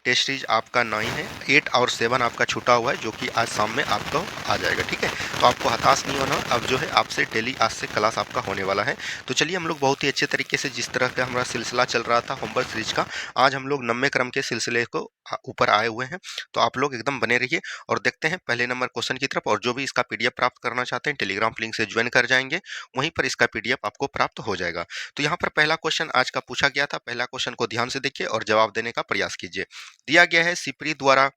Test series आपका 9 है, 8 और 7 आपका छूटा हुआ है जो कि आज शाम में आपको आ जाएगा, ठीक है। तो आपको हताश नहीं होना, अब जो है आपसे डेली आज से क्लास आपका होने वाला है। तो चलिए हम लोग बहुत ही अच्छे तरीके से जिस तरह का हमारा सिलसिला चल रहा था होमवर्क सीरीज का, आज हम लोग 90 क्रम के सिलसिले को ऊपर आए हुए हैं। तो आप लोग एकदम बने रहिए और देखते हैं पहले नंबर क्वेश्चन की तरफ। और जो भी इसका पीडीएफ प्राप्त करना चाहते हैं टेलीग्राम लिंक से ज्वाइन कर जाएंगे, वहीं पर इसका पीडीएफ आपको प्राप्त हो जाएगा। तो यहाँ पर पहला क्वेश्चन आज का पूछा गया था, पहला क्वेश्चन को ध्यान से देखिए और जवाब देने का प्रयास कीजिए। दिया गया है सिपरी द्वारा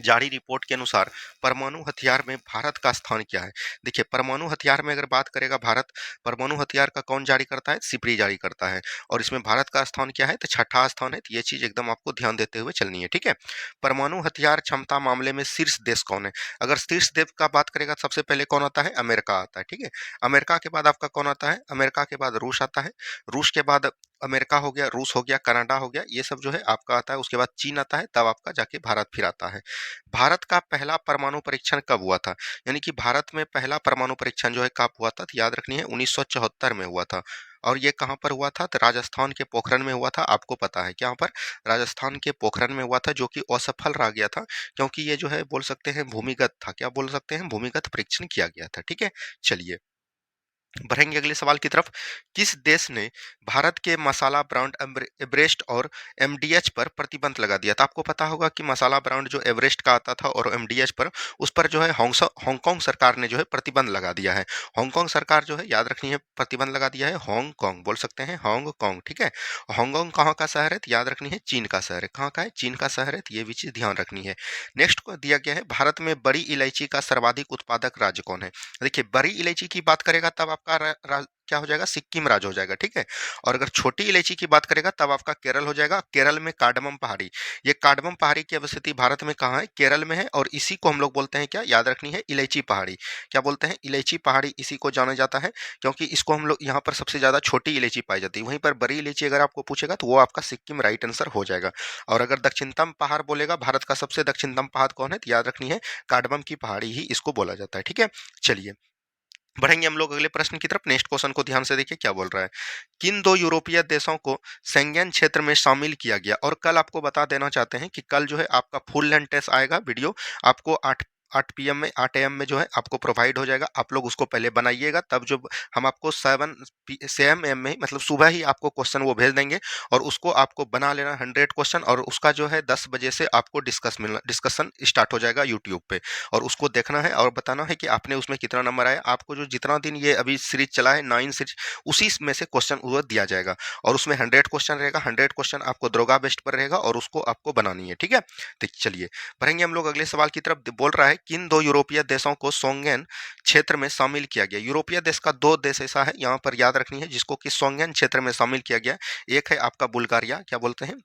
जारी रिपोर्ट के अनुसार परमाणु हथियार में भारत का स्थान क्या है। देखिए परमाणु हथियार में अगर बात करेगा भारत, परमाणु हथियार का कौन जारी करता है, सिपरी जारी करता है। और इसमें भारत का स्थान क्या है, तो छठा स्थान है। तो ये चीज एकदम आपको ध्यान देते हुए चलनी है, ठीक है। परमाणु हथियार क्षमता मामले में शीर्ष देश कौन है। अगर शीर्ष देश का बात करेगा सबसे पहले कौन आता है, अमेरिका आता है, ठीक है। अमेरिका के बाद आपका कौन आता है, अमेरिका के बाद रूस आता है। रूस के बाद अमेरिका हो गया, रूस हो गया, कनाडा हो गया, ये सब जो है आपका आता है। उसके बाद चीन आता है, तब आपका जाके भारत फिर आता है। भारत का पहला परमाणु परीक्षण कब हुआ था, यानी कि भारत में पहला परमाणु परीक्षण जो है कब हुआ था, तो याद रखनी है 1974 में हुआ था। और ये कहाँ पर हुआ था, तो राजस्थान के पोखरण में हुआ था। आपको पता है क्या, पर राजस्थान के पोखरण में हुआ था, जो कि असफल रह गया था, क्योंकि ये जो है बोल सकते हैं भूमिगत था। क्या बोल सकते हैं, भूमिगत परीक्षण किया गया था, ठीक है। चलिए बढ़ेंगे अगले सवाल की तरफ। किस देश ने भारत के मसाला ब्रांड एवरेस्ट और एमडीएच पर प्रतिबंध लगा दिया था। आपको पता होगा कि मसाला ब्रांड जो एवरेस्ट का आता था और एमडीएच पर, उस पर जो है हांगकांग सरकार ने जो है प्रतिबंध लगा दिया है। हांगकांग सरकार जो है याद रखनी है प्रतिबंध लगा दिया है, हांगकांग बोल सकते हैं, हांगकांग, ठीक है। हांगकांग कहाँ का शहर है, तो याद रखनी है चीन का शहर है। कहाँ का है, चीन का शहर है, तो ये भी चीज ध्यान रखनी है। नेक्स्ट को दिया गया है भारत में बड़ी इलायची का सर्वाधिक उत्पादक राज्य कौन है। देखिए बड़ी इलायची की बात करेगा तब आपका क्या हो जाएगा, सिक्किम राज्य हो जाएगा, ठीक है। और अगर छोटी इलायची की बात करेगा तब आपका केरल हो जाएगा। केरल में कार्डमम पहाड़ी, ये कार्डमम पहाड़ी की अवस्थिति भारत में कहाँ है, केरल में है। और इसी को हम लोग बोलते हैं क्या, याद रखनी है इलायची पहाड़ी। क्या बोलते हैं, इलायची पहाड़ी, इसी को जाना जाता है, क्योंकि इसको हम लोग यहाँ पर सबसे ज्यादा छोटी इलायची पाई जाती है। वहीं पर बड़ी इलायची अगर आपको पूछेगा तो वो आपका सिक्किम राइट आंसर हो जाएगा। और अगर दक्षिणतम पहाड़ बोलेगा, भारत का सबसे दक्षिणतम पहाड़ कौन है, तो याद रखनी है कार्डमम की पहाड़ी ही इसको बोला जाता है, ठीक है। चलिए बढ़ेंगे हम लोग अगले प्रश्न की तरफ। नेक्स्ट क्वेश्चन को ध्यान से देखिए क्या बोल रहा है। किन दो यूरोपीय देशों को शेंगेन क्षेत्र में शामिल किया गया। और कल आपको बता देना चाहते हैं कि कल जो है आपका फुल लेंथ टेस्ट आएगा, वीडियो आपको 8 पीएम में, 8 एम में जो है आपको प्रोवाइड हो जाएगा। आप लोग उसको पहले बनाइएगा, तब जो हम आपको 7 एम में ही, मतलब सुबह ही आपको क्वेश्चन वो भेज देंगे। और उसको आपको बना लेना 100 क्वेश्चन, और उसका जो है 10 बजे से आपको डिस्कशन स्टार्ट हो जाएगा यूट्यूब पे। और उसको देखना है और बताना है कि आपने उसमें कितना नंबर आया। आपको जो जितना दिन ये अभी सीरीज चला है 9 सीरीज, उसी में से क्वेश्चन वो दिया जाएगा। और उसमें 100 क्वेश्चन रहेगा, 100 क्वेश्चन आपको दरोगा बेस्ट पर रहेगा और उसको आपको बनानी है, ठीक है। तो चलिए बढ़ेंगे हम लोग अगले सवाल की तरफ। बोल रहा है किन दो यूरोपीय देशों को सोंगेन क्षेत्र में शामिल किया गया। यूरोपीय देश का दो देश ऐसा है यहाँ पर याद रखनी है जिसको कि सोंगेन क्षेत्र में शामिल किया गया। एक है आपका बुल्गारिया, क्या बोलते हैं,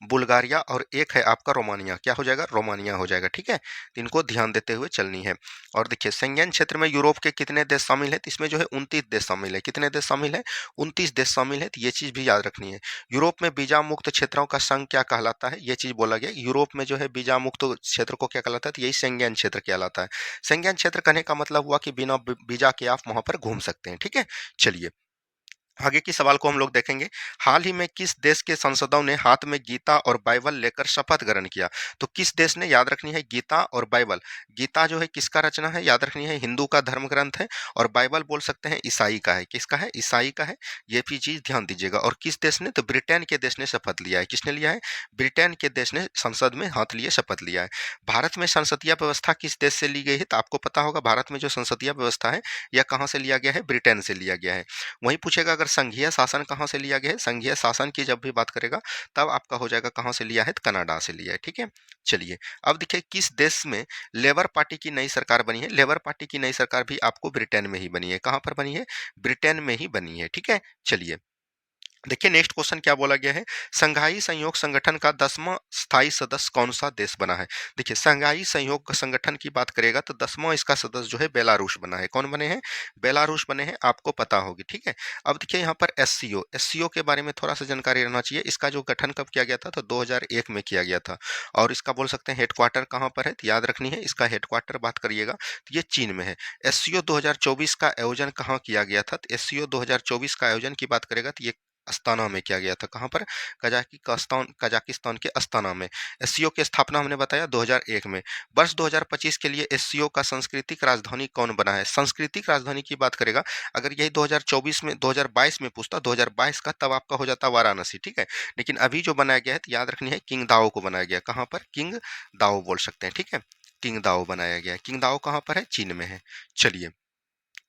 बुल्गारिया। और एक है आपका रोमानिया, क्या हो जाएगा, रोमानिया हो जाएगा, ठीक है। इनको ध्यान देते हुए चलनी है। और देखिए शेंगेन क्षेत्र में यूरोप के कितने देश शामिल है, तो इसमें जो है 29 देश शामिल है। कितने देश शामिल है, 29 देश शामिल है। तो ये चीज भी याद रखनी है। यूरोप में वीजा मुक्त क्षेत्रों का संघ क्या कहलाता है, ये चीज बोला गया। यूरोप में जो है वीजा मुक्त क्षेत्र को क्या कहलाता है, तो यही शेंगेन क्षेत्र कहलाता है। शेंगेन क्षेत्र कहने का मतलब हुआ कि बिना वीजा के आप वहां पर घूम सकते हैं, ठीक है। चलिए आगे की सवाल को हम लोग देखेंगे। हाल ही में किस देश के सांसदों ने हाथ में गीता और बाइबल लेकर शपथ ग्रहण किया। तो किस देश ने, याद रखनी है गीता और बाइबल। गीता जो है किसका रचना है, याद रखनी है हिंदू का धर्म ग्रंथ है। और बाइबल बोल सकते हैं ईसाई का है। किसका है, ईसाई का है। ये भी चीज ध्यान दीजिएगा। और किस देश ने, तो ब्रिटेन के देश ने शपथ लिया है। किसने लिया है, ब्रिटेन के देश ने संसद में हाथ लिए शपथ लिया है। भारत में संसदीय व्यवस्था किस देश से ली गई है, तो आपको पता होगा भारत में जो संसदीय व्यवस्था है यह कहाँ से लिया गया है, ब्रिटेन से लिया गया है। वहीं पूछेगा अगर संघीय शासन कहाँ से लिया गया है, संघीय शासन की जब भी बात करेगा तब आपका हो जाएगा कहाँ से लिया है, तो कनाडा से लिया है, ठीक है। चलिए अब देखिए किस देश में लेबर पार्टी की नई सरकार बनी है। लेबर पार्टी की नई सरकार भी आपको ब्रिटेन में ही बनी है। कहाँ पर बनी है, ब्रिटेन में ही बनी है, ठीक है। चलिए देखिए नेक्स्ट क्वेश्चन क्या बोला गया है। संघाई सहयोग संगठन का 10वां स्थायी सदस्य कौन सा देश बना है। देखिए संघाई सहयोग संगठन की बात करेगा तो 10वां इसका सदस्य जो है बेलारूस बना है। कौन बने हैं, बेलारूस बने हैं, आपको पता होगी, ठीक है। अब देखिए यहाँ पर एससीओ के बारे में थोड़ा सा जानकारी रहना चाहिए। इसका जो गठन कब किया गया था, तो 2001 में किया गया था। और इसका बोल सकते हैं हेडक्वार्टर कहाँ पर है, तो याद रखनी है इसका हेडक्वार्टर बात करिएगा तो ये चीन में है। एससीओ 2024 का आयोजन कहाँ किया गया था, तो एससीओ 2024 का आयोजन की बात करेगा तो ये अस्ताना में किया गया था। कहाँ पर? कजाकिस्तान के अस्ताना में। एससीओ की स्थापना हमने बताया 2001 में। वर्ष 2025 के लिए एससीओ का सांस्कृतिक राजधानी कौन बना है? सांस्कृतिक राजधानी की बात करेगा अगर यही 2024 में 2022 में पूछता 2022 का, तब आपका हो जाता वाराणसी, ठीक है। लेकिन अभी जो बनाया गया है तो याद रखनी है किंगदाओ को बनाया गया। कहाँ पर? किंगदाओ बोल सकते हैं, ठीक है। किंगदाओ बनाया गया है। किंगदाओ कहाँ पर है? चीन में है। चलिए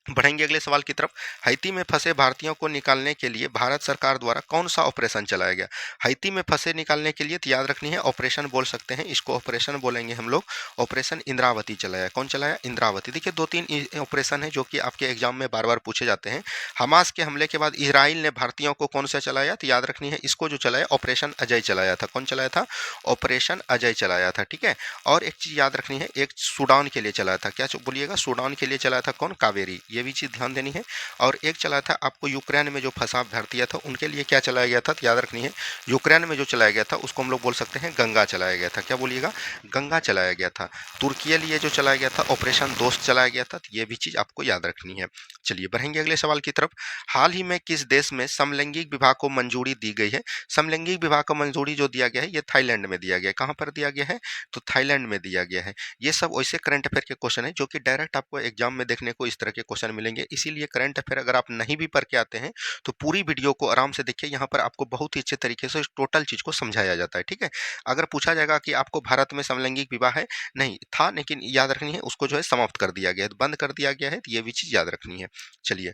बढ़ेंगे अगले सवाल की तरफ। हैती में फंसे भारतीयों को निकालने के लिए भारत सरकार द्वारा कौन सा ऑपरेशन चलाया गया? हैती में फंसे निकालने के लिए तो याद रखनी है ऑपरेशन बोल सकते हैं, इसको ऑपरेशन बोलेंगे हम लोग। ऑपरेशन इंद्रावती चलाया। कौन चलाया? इंद्रावती। देखिए 2-3 ऑपरेशन है जो कि आपके एग्जाम में बार बार पूछे जाते हैं। हमास के हमले के बाद इजराइल ने भारतीयों को कौन सा चलाया? तो याद रखनी है इसको जो चलाया ऑपरेशन अजय चलाया था। कौन चलाया था? ऑपरेशन अजय चलाया था, ठीक है। और एक चीज याद रखनी है, एक सूडान के लिए चलाया था। क्या बोलिएगा? सूडान के लिए चलाया था। कौन? कावेरी। ये भी चीज़ ध्यान देनी है। और एक चला था आपको यूक्रेन में जो फंसा भारतीय था उनके लिए क्या चलाया गया था, तो याद रखनी है यूक्रेन में जो चलाया गया था उसको हम लोग बोल सकते हैं गंगा चलाया गया था। क्या बोलिएगा? गंगा चलाया गया था। तुर्की के लिए जो चलाया गया था ऑपरेशन दोस्त चलाया गया था। तो ये भी चीज़ आपको याद रखनी है। चलिए बढ़ेंगे अगले सवाल की तरफ। हाल ही में किस देश में समलैंगिक विवाह को मंजूरी दी गई है? समलैंगिक विवाह को मंजूरी जो दिया गया है ये थाईलैंड में दिया गया है। कहाँ पर दिया गया है? तो थाईलैंड में दिया गया है। ये सब वैसे करंट अफेयर के क्वेश्चन है जो कि डायरेक्ट आपको एग्जाम में देखने को इस तरह के क्वेश्चन मिलेंगे। इसीलिए करंट अफेयर अगर आप नहीं भी पढ़ के आते हैं तो पूरी वीडियो को आराम से देखिए। यहाँ पर आपको बहुत ही अच्छे तरीके से टोटल चीज को समझाया जाता है, ठीक है। अगर पूछा जाएगा कि आपको भारत में समलैंगिक विवाह है, नहीं था, लेकिन याद रखनी है उसको जो है समाप्त कर दिया गया है, बंद कर दिया गया है। तो ये भी चीज याद रखनी है। चलिए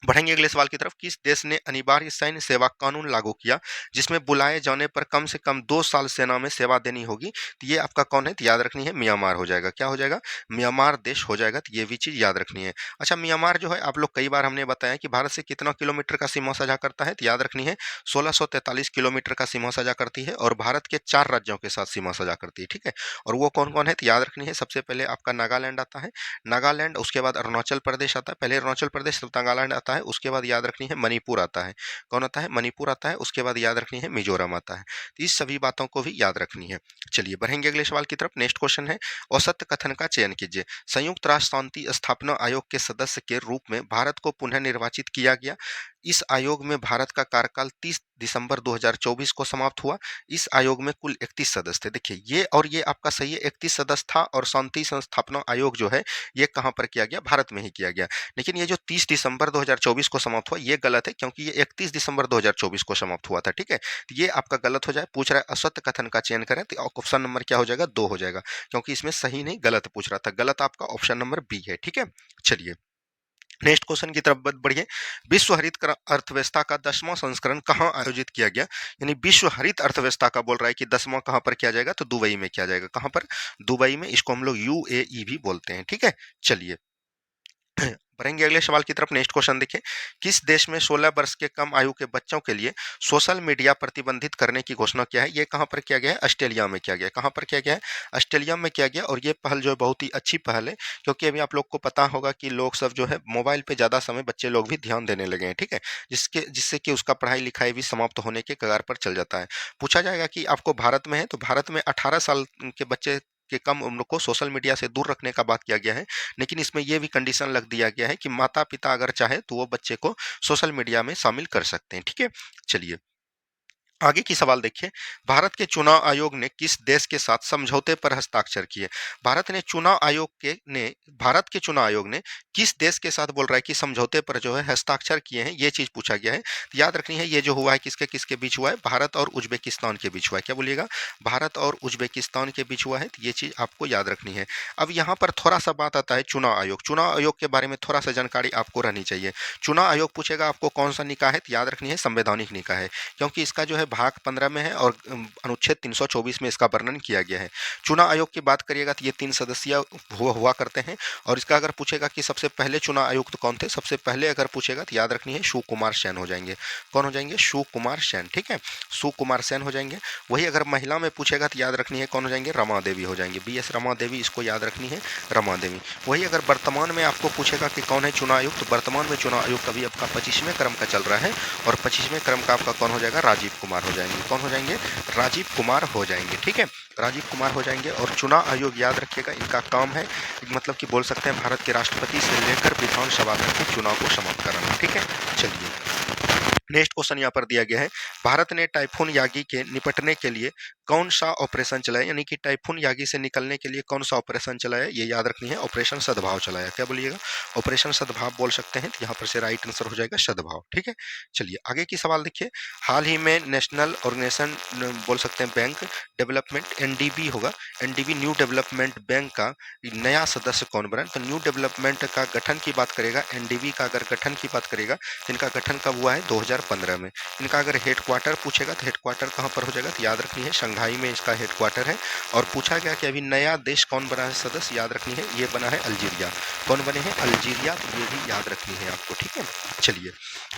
बढ़ेंगे अगले सवाल की तरफ। किस देश ने अनिवार्य सैन्य सेवा कानून लागू किया जिसमें बुलाए जाने पर कम से कम 2 साल सेना में सेवा देनी होगी? तो ये आपका कौन है? तो याद रखनी है म्यांमार हो जाएगा। क्या हो जाएगा? म्यांमार देश हो जाएगा। तो ये भी चीज याद रखनी है। अच्छा म्यांमार जो है आप लोग कई बार हमने बताया कि भारत से कितना किलोमीटर का सीमा साझा करता है, तो याद रखनी है 1643 किलोमीटर का सीमा साझा करती है और भारत के 4 राज्यों के साथ सीमा साझा करती है, ठीक है। और वो कौन कौन है? तो याद रखनी है सबसे पहले आपका नागालैंड आता है, नागालैंड, उसके बाद अरुणाचल प्रदेश आता है, पहले अरुणाचल प्रदेश तब नागालैंड आता है, उसके बाद याद रखनी है मणिपुर आता है। कौन आता है? मणिपुर आता है। उसके बाद याद रखनी है मिजोरम आता है। तो इस सभी बातों को भी याद रखनी है। चलिए बढ़ेंगे अगले सवाल की तरफ। नेक्स्ट क्वेश्चन है औसत कथन का चयन कीजिए। संयुक्त राष्ट्र शांति स्थापना आयोग के सदस्य के रूप में भारत को पुनः निर्वाचित किया गया। इस आयोग में भारत का कार्यकाल 30 दिसंबर 2024 को समाप्त हुआ। इस आयोग में कुल 31 सदस्य थे। देखिए ये और ये आपका सही है, 31 सदस्य था। और शांति संस्थापना आयोग जो है ये कहाँ पर किया गया? भारत में ही किया गया। लेकिन ये जो 30 दिसंबर 2024 को समाप्त हुआ ये गलत है, क्योंकि ये 31 दिसंबर 2024 को समाप्त हुआ था, ठीक है। तो ये आपका गलत हो जाए। पूछ रहा है असत्य कथन का चयन करें, तो ऑप्शन नंबर क्या हो जाएगा? 2 हो जाएगा, क्योंकि इसमें सही नहीं गलत पूछ रहा था। गलत आपका ऑप्शन नंबर बी है, ठीक है। चलिए नेक्स्ट क्वेश्चन की तरफ बढ़िए। विश्व हरित अर्थव्यवस्था का 10वां संस्करण कहाँ आयोजित किया गया? यानी विश्व हरित अर्थव्यवस्था का बोल रहा है कि 10वां कहाँ पर किया जाएगा? तो दुबई में किया जाएगा। कहाँ पर? दुबई में। इसको हम लोग यूएई भी बोलते हैं, ठीक है। चलिए बढ़ेंगे अगले सवाल की तरफ। नेक्स्ट क्वेश्चन देखिए। किस देश में 16 वर्ष के कम आयु के बच्चों के लिए सोशल मीडिया प्रतिबंधित करने की घोषणा किया है? ये कहाँ पर किया गया है? ऑस्ट्रेलिया में किया गया। कहाँ पर किया गया है? ऑस्ट्रेलिया में किया गया। और ये पहल जो है बहुत ही अच्छी पहल है, क्योंकि अभी आप लोग को पता होगा कि लोग सब जो है मोबाइल पे ज़्यादा समय बच्चे लोग भी ध्यान देने लगे हैं, ठीक है। जिससे कि उसका पढ़ाई लिखाई भी समाप्त होने के कगार पर चल जाता है। पूछा जाएगा कि आपको भारत में है, तो भारत में 18 साल के बच्चे के कम उम्र को सोशल मीडिया से दूर रखने का बात किया गया है। लेकिन इसमें यह भी कंडीशन लग दिया गया है कि माता पिता अगर चाहे तो वो बच्चे को सोशल मीडिया में शामिल कर सकते हैं, ठीक है। चलिए आगे की सवाल देखिए। भारत के चुनाव आयोग ने किस देश के साथ समझौते पर हस्ताक्षर किए? भारत के चुनाव आयोग ने किस देश के साथ बोल रहा है कि समझौते पर जो है हस्ताक्षर किए हैं? ये चीज पूछा गया है। तो याद रखनी है ये जो हुआ है किसके किसके बीच हुआ है? भारत और उज्बेकिस्तान के बीच हुआ है। क्या बोलिएगा? भारत और उज्बेकिस्तान के बीच हुआ है। तो ये चीज आपको याद रखनी है। अब यहाँ पर थोड़ा सा बात आता है चुनाव आयोग। चुनाव आयोग के बारे में थोड़ा सा जानकारी आपको रहनी चाहिए। चुनाव आयोग पूछेगा आपको कौन सा निकाय है? तो याद रखनी है संवैधानिक निकाय है, क्योंकि इसका जो है भाग 15 में है और अनुच्छेद 324 में इसका वर्णन किया गया है। चुनाव आयोग की बात करिएगा तो ये 3 सदस्यीय हुआ करते हैं। और इसका अगर पूछेगा कि सबसे पहले चुनाव आयुक्त कौन थे, सबसे पहले अगर पूछेगा तो याद रखनी है शिवकुमार सेन हो जाएंगे। कौन हो जाएंगे? शिवकुमार सेन, ठीक है। शिवकुमार सेन हो जाएंगे। वही अगर महिला में पूछेगा तो याद रखनी है कौन हो जाएंगे? रमा देवी हो जाएंगे। बी एस रमा देवी, इसको याद रखनी है, रमा देवी। वही अगर वर्तमान में आपको पूछेगा कि कौन है चुनाव आयुक्त, तो वर्तमान में चुनाव आयुक्त अभी आपका 25वें क्रम का चल रहा है। और 25वें क्रम का आपका कौन हो जाएगा? राजीव कुमार हो जाएंगे। कौन हो जाएंगे? राजीव कुमार हो जाएंगे, ठीक है। राजीव कुमार हो जाएंगे। और चुनाव आयोग याद रखिएगा इनका काम है, मतलब कि बोल सकते हैं भारत के राष्ट्रपति से लेकर विधानसभा तक के चुनाव को समाप्त कराना, ठीक है। चलिए नेक्स्ट क्वेश्चन यहाँ पर दिया गया है, भारत ने टाइफून यागी के निपटने के लिए कौन सा ऑपरेशन चलाया, यानी कि टाइफून यागी से निकलने के लिए कौन सा ऑपरेशन चलाया, ये याद रखनी है, ऑपरेशन सद्भाव चलाया। क्या बोलिएगा, ऑपरेशन सद्भाव बोल सकते हैं, तो यहाँ पर से राइट आंसर हो जाएगा सद्भाव। ठीक है, चलिए आगे की सवाल देखिए, हाल ही में नेशनल ऑर्गेनाइजेशन बोल सकते हैं बैंक डेवलपमेंट, एनडीबी होगा, एनडीबी न्यू डेवलपमेंट बैंक का नया सदस्य कौन बना, तो न्यू डेवलपमेंट का गठन की बात करेगा, एनडीबी का अगर गठन की बात करेगा तो इनका गठन कब हुआ है, 2015 में। इनका अगर हेडक्वार्टर पूछेगा तो हेडक्वार्टर कहाँ पर हो जाएगा, तो याद रखनी है शंघाई में इसका हेडक्वार्टर है। और पूछा गया कि अभी नया देश कौन बना है सदस्य, याद रखनी है ये बना है अल्जीरिया। कौन बने हैं, अल्जीरिया, तो ये भी याद रखनी है आपको। ठीक है, चलिए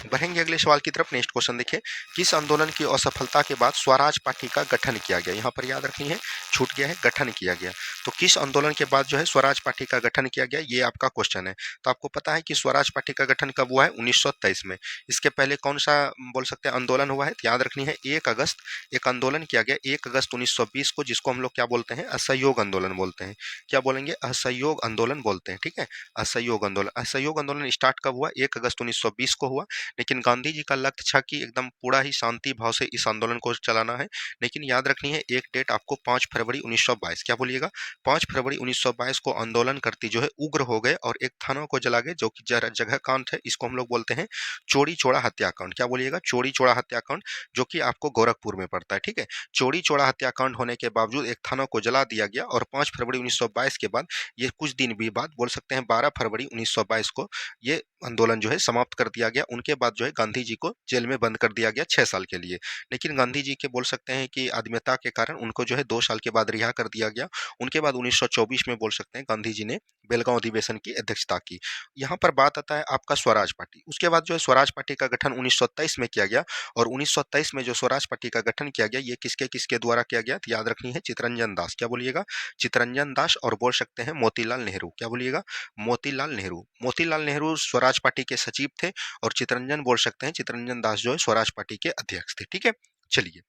बढ़ेंगे अगले सवाल की तरफ। नेक्स्ट क्वेश्चन देखिए, किस आंदोलन की असफलता के बाद स्वराज पार्टी का गठन किया गया, यहाँ पर याद रखनी है छूट गया है, गठन किया गया। तो किस आंदोलन के बाद जो है स्वराज पार्टी का गठन किया गया, ये आपका क्वेश्चन है। तो आपको पता है कि स्वराज पार्टी का गठन कब हुआ है, 1923 में। इसके पहले कौन सा बोल सकते हैं आंदोलन हुआ है, तो याद रखनी है 1 अगस्त, एक आंदोलन किया गया 1 अगस्त 1920 को, जिसको हम लोग क्या बोलते हैं, असहयोग आंदोलन बोलते हैं। क्या बोलेंगे, असहयोग आंदोलन बोलते हैं। ठीक है, असहयोग आंदोलन, असहयोग आंदोलन स्टार्ट कब हुआ, 1 अगस्त 1920 को हुआ। लेकिन गांधी जी का लक्ष्य था कि एकदम पूरा ही शांति भाव से इस आंदोलन को चलाना है। लेकिन याद रखनी है एक डेट आपको, 5 फरवरी 1922, क्या बोलिएगा, 5 फरवरी 1922 को आंदोलन करती जो है उग्र हो गए और एक थाना को जला गए, जो कि जगह कांड है, इसको हम लोग बोलते हैं चौड़ी चौड़ा हत्याकांड। क्या बोलिएगा, चौड़ी चौड़ा हत्याकांड, जो कि आपको गोरखपुर में पड़ता है। ठीक है, चौड़ी चौड़ा हत्याकांड होने के बावजूद एक थाना को जला दिया गया और 5 फरवरी 1922 के बाद, ये कुछ दिन भी बाद बोल सकते हैं 12 फरवरी 1922 को ये आंदोलन जो है समाप्त कर दिया गया। उनके बाद जो है गांधी जी को जेल में बंद कर दिया गया 6 साल के लिए। लेकिन गांधी जी के बोल सकते हैं कि आत्मीयता के कारण उनको जो है 2 साल के बाद रिहा कर दिया गया। उनके बाद 1924 में बोल सकते हैं गांधी जी ने बेलगांव अधिवेशन की अध्यक्षता की। यहाँ पर बात आता है आपका स्वराज पार्टी। उसके बाद जो है स्वराज पार्टी का गठन 1923 में किया गया और 1923 में जो स्वराज पार्टी का गठन किया गया, ये किसके किसके द्वारा किया गया, तो याद रखनी है चितरंजन दास। क्या बोलिएगा, चितरंजन दास, और बोल सकते हैं मोतीलाल नेहरू। क्या बोलिएगा, मोतीलाल नेहरू। मोतीलाल नेहरू स्वराज पार्टी के सचिव थे और चितरंजन बोल सकते हैं, चितरंजन दास जो है स्वराज पार्टी के अध्यक्ष थे। ठीक है, चलिए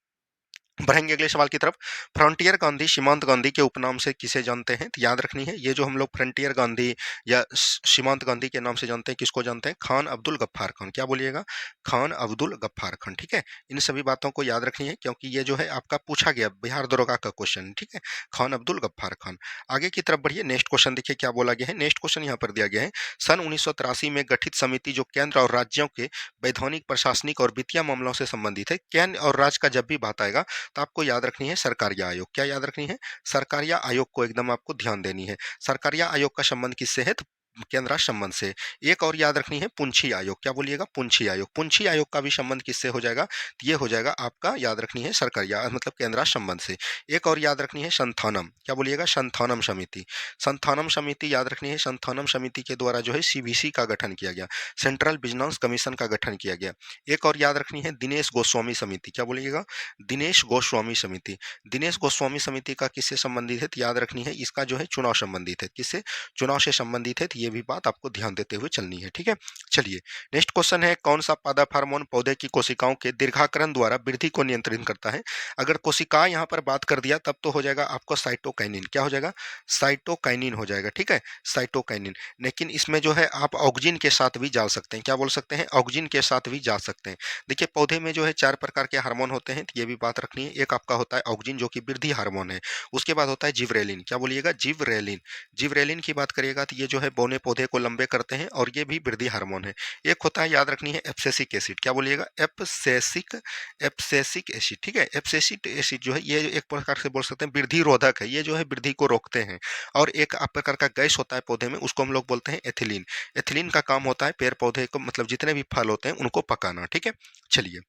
बढ़ेंगे अगले सवाल की तरफ। फ्रंटियर गांधी सीमांत गांधी के उपनाम से किसे जानते हैं, तो याद रखनी है ये जो हम लोग फ्रंटियर गांधी या सीमांत गांधी के नाम से जानते हैं, किसको जानते हैं, खान अब्दुल गफ्फार खान। क्या बोलिएगा, खान अब्दुल गफ्फार खान। ठीक है, इन सभी बातों को याद रखनी है क्योंकि ये जो है आपका पूछा गया बिहार दरोगा का क्वेश्चन। ठीक है, खान अब्दुल गफ्फार खान। आगे की तरफ बढ़िए, नेक्स्ट क्वेश्चन देखिए क्या बोला गया है। नेक्स्ट क्वेश्चन यहाँ पर दिया गया है, सन 1983 में गठित समिति जो केंद्र और राज्यों के वैधानिक, प्रशासनिक और वित्तीय मामलों से संबंधित है। केंद्र और राज्य का जब भी बात आएगा तो आपको याद रखनी है सरकारिया आयोग। क्या याद रखनी है, सरकारिया आयोग को एकदम आपको ध्यान देनी है। सरकारिया आयोग का संबंध किससे है, तो केंद्र राष्ट्र संबंध से। एक और याद रखनी है पुंछी आयोग। क्या बोलिएगा, पुंछी आयोग। पुंछी आयोग का भी संबंध किससे हो जाएगा, तो ये हो जाएगा आपका, याद रखनी है सरकारिया मतलब केंद्र राष्ट्र संबंध से। एक और याद रखनी है संथानम। क्या बोलिएगा, संथानम समिति। संथानम समिति याद रखनी है, संथानम समिति के द्वारा जो है सीबीसी का गठन किया गया, सेंट्रल विजिलेंस कमीशन का गठन किया गया। एक और याद रखनी है दिनेश गोस्वामी समिति। क्या बोलिएगा, दिनेश गोस्वामी समिति। दिनेश गोस्वामी समिति का किससे संबंधित है, तो याद रखनी है इसका जो है चुनाव संबंधित है। किससे, चुनाव से संबंधित है, तो ये भी बात आपको ध्यान देते हुए चलनी है। ठीक है, चलिए नेक्स्ट क्वेश्चन है, कौन सा पादप हार्मोन पौधे की कोशिकाओं के दीर्घाकरण द्वारा वृद्धि को नियंत्रित करता है। अगर कोशिका यहाँ पर बात कर दिया तब तो हो जाएगा आपको साइटोकाइनिन। क्या हो जाएगा, साइटोकाइनिन हो जाएगा। ठीक है, साइटोकाइनिन। लेकिन इसमें जो है आप ऑक्जिन के साथ भी जा सकते हैं। क्या बोल सकते हैं, ऑक्जिन के साथ भी जा सकते हैं। देखिए पौधे में जो है 4 प्रकार के हार्मोन होते हैं, तो ये भी बात रखनी है। एक आपका होता है ऑक्जिन जो कि वृद्धि हार्मोन है। उसके बाद होता है जिब्रेलिन। क्या बोलिएगा, जिब्रेलिन। जिब्रेलिन की बात करिएगा तो ये जो है बौने पौधे को लंबे करते हैं और ये भी वृद्धि हार्मोन है। एक होता है याद रखनी है एब्सेसिक एसिड। क्या बोलिएगा, एब्सेसिक, एब्सेसिक एसिड। ठीक है, एब्सेसिक एसिड जो है ये एक प्रकार से बोल सकते हैं वृद्धि रोधक है, ये जो है वृद्धि को रोकते हैं। और एक आप प्रकार का गैस होता है पौधे में, उसको हम लोग बोलते हैं एथिलीन। एथिलीन का काम होता है पेड़ पौधे को मतलब जितने भी फल होते हैं उनको पकाना। ठीक है, चलिए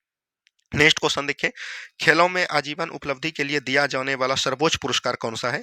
नेक्स्ट क्वेश्चन देखिए, खेलों में आजीवन उपलब्धि के लिए दिया जाने वाला सर्वोच्च पुरस्कार कौन सा है,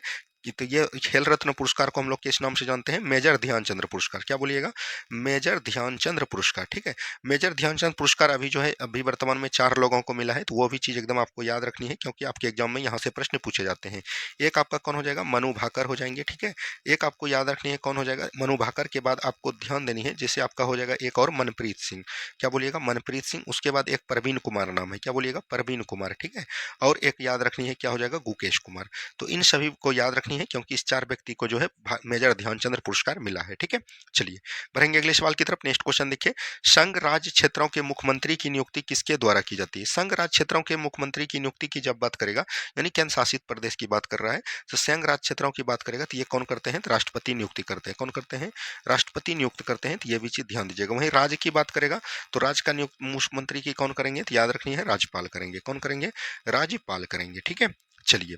तो ये खेल रत्न पुरस्कार को हम लोग किस नाम से जानते हैं, मेजर ध्यानचंद्र पुरस्कार। क्या बोलिएगा, मेजर ध्यानचंद्र पुरस्कार। ठीक है, मेजर ध्यानचंद पुरस्कार अभी जो है अभी वर्तमान में 4 लोगों को मिला है, तो वो भी चीज़ एकदम आपको याद रखनी है क्योंकि आपके एग्जाम में यहाँ से प्रश्न पूछे जाते हैं। एक आपका कौन हो जाएगा, मनु भाकर हो जाएंगे। ठीक है, एक आपको याद रखनी है कौन हो जाएगा, मनु भाकर के बाद आपको ध्यान देनी है जैसे आपका हो जाएगा एक और मनप्रीत सिंह। क्या बोलिएगा, मनप्रीत सिंह। उसके बाद एक परवीन कुमार नाम है। क्या बोलिएगा, परवीन कुमार। ठीक है, और एक याद रखनी है क्या हो जाएगा, गुकेश कुमार। तो इन सभी को याद रखनी रखनी है क्योंकि इस 4 व्यक्ति को जो है मेजर ध्यानचंद्र पुरस्कार मिला है। ठीक है, चलिए बढ़ेंगे अगले सवाल की तरफ। नेक्स्ट क्वेश्चन देखिए, संघ राज्य क्षेत्रों के मुख्यमंत्री की नियुक्ति किसके द्वारा की जाती है? संघ राज्य क्षेत्रों के मुख्यमंत्री की नियुक्ति की जब बात करेगा, यानी केंद्र शासित प्रदेश की बात कर रहा है, तो संघ राज्य क्षेत्रों की बात करेगा तो ये कौन करते हैं? तो राष्ट्रपति नियुक्ति करते हैं। कौन करते हैं? राष्ट्रपति नियुक्त करते हैं। तो ये भी चीज ध्यान दीजिएगा। वहीं राज्य की बात करेगा तो राज्य का नियुक्त मुख्यमंत्री की कौन करेंगे? तो याद रखनी है, राज्यपाल करेंगे। कौन करेंगे? राज्यपाल करेंगे। ठीक है, चलिए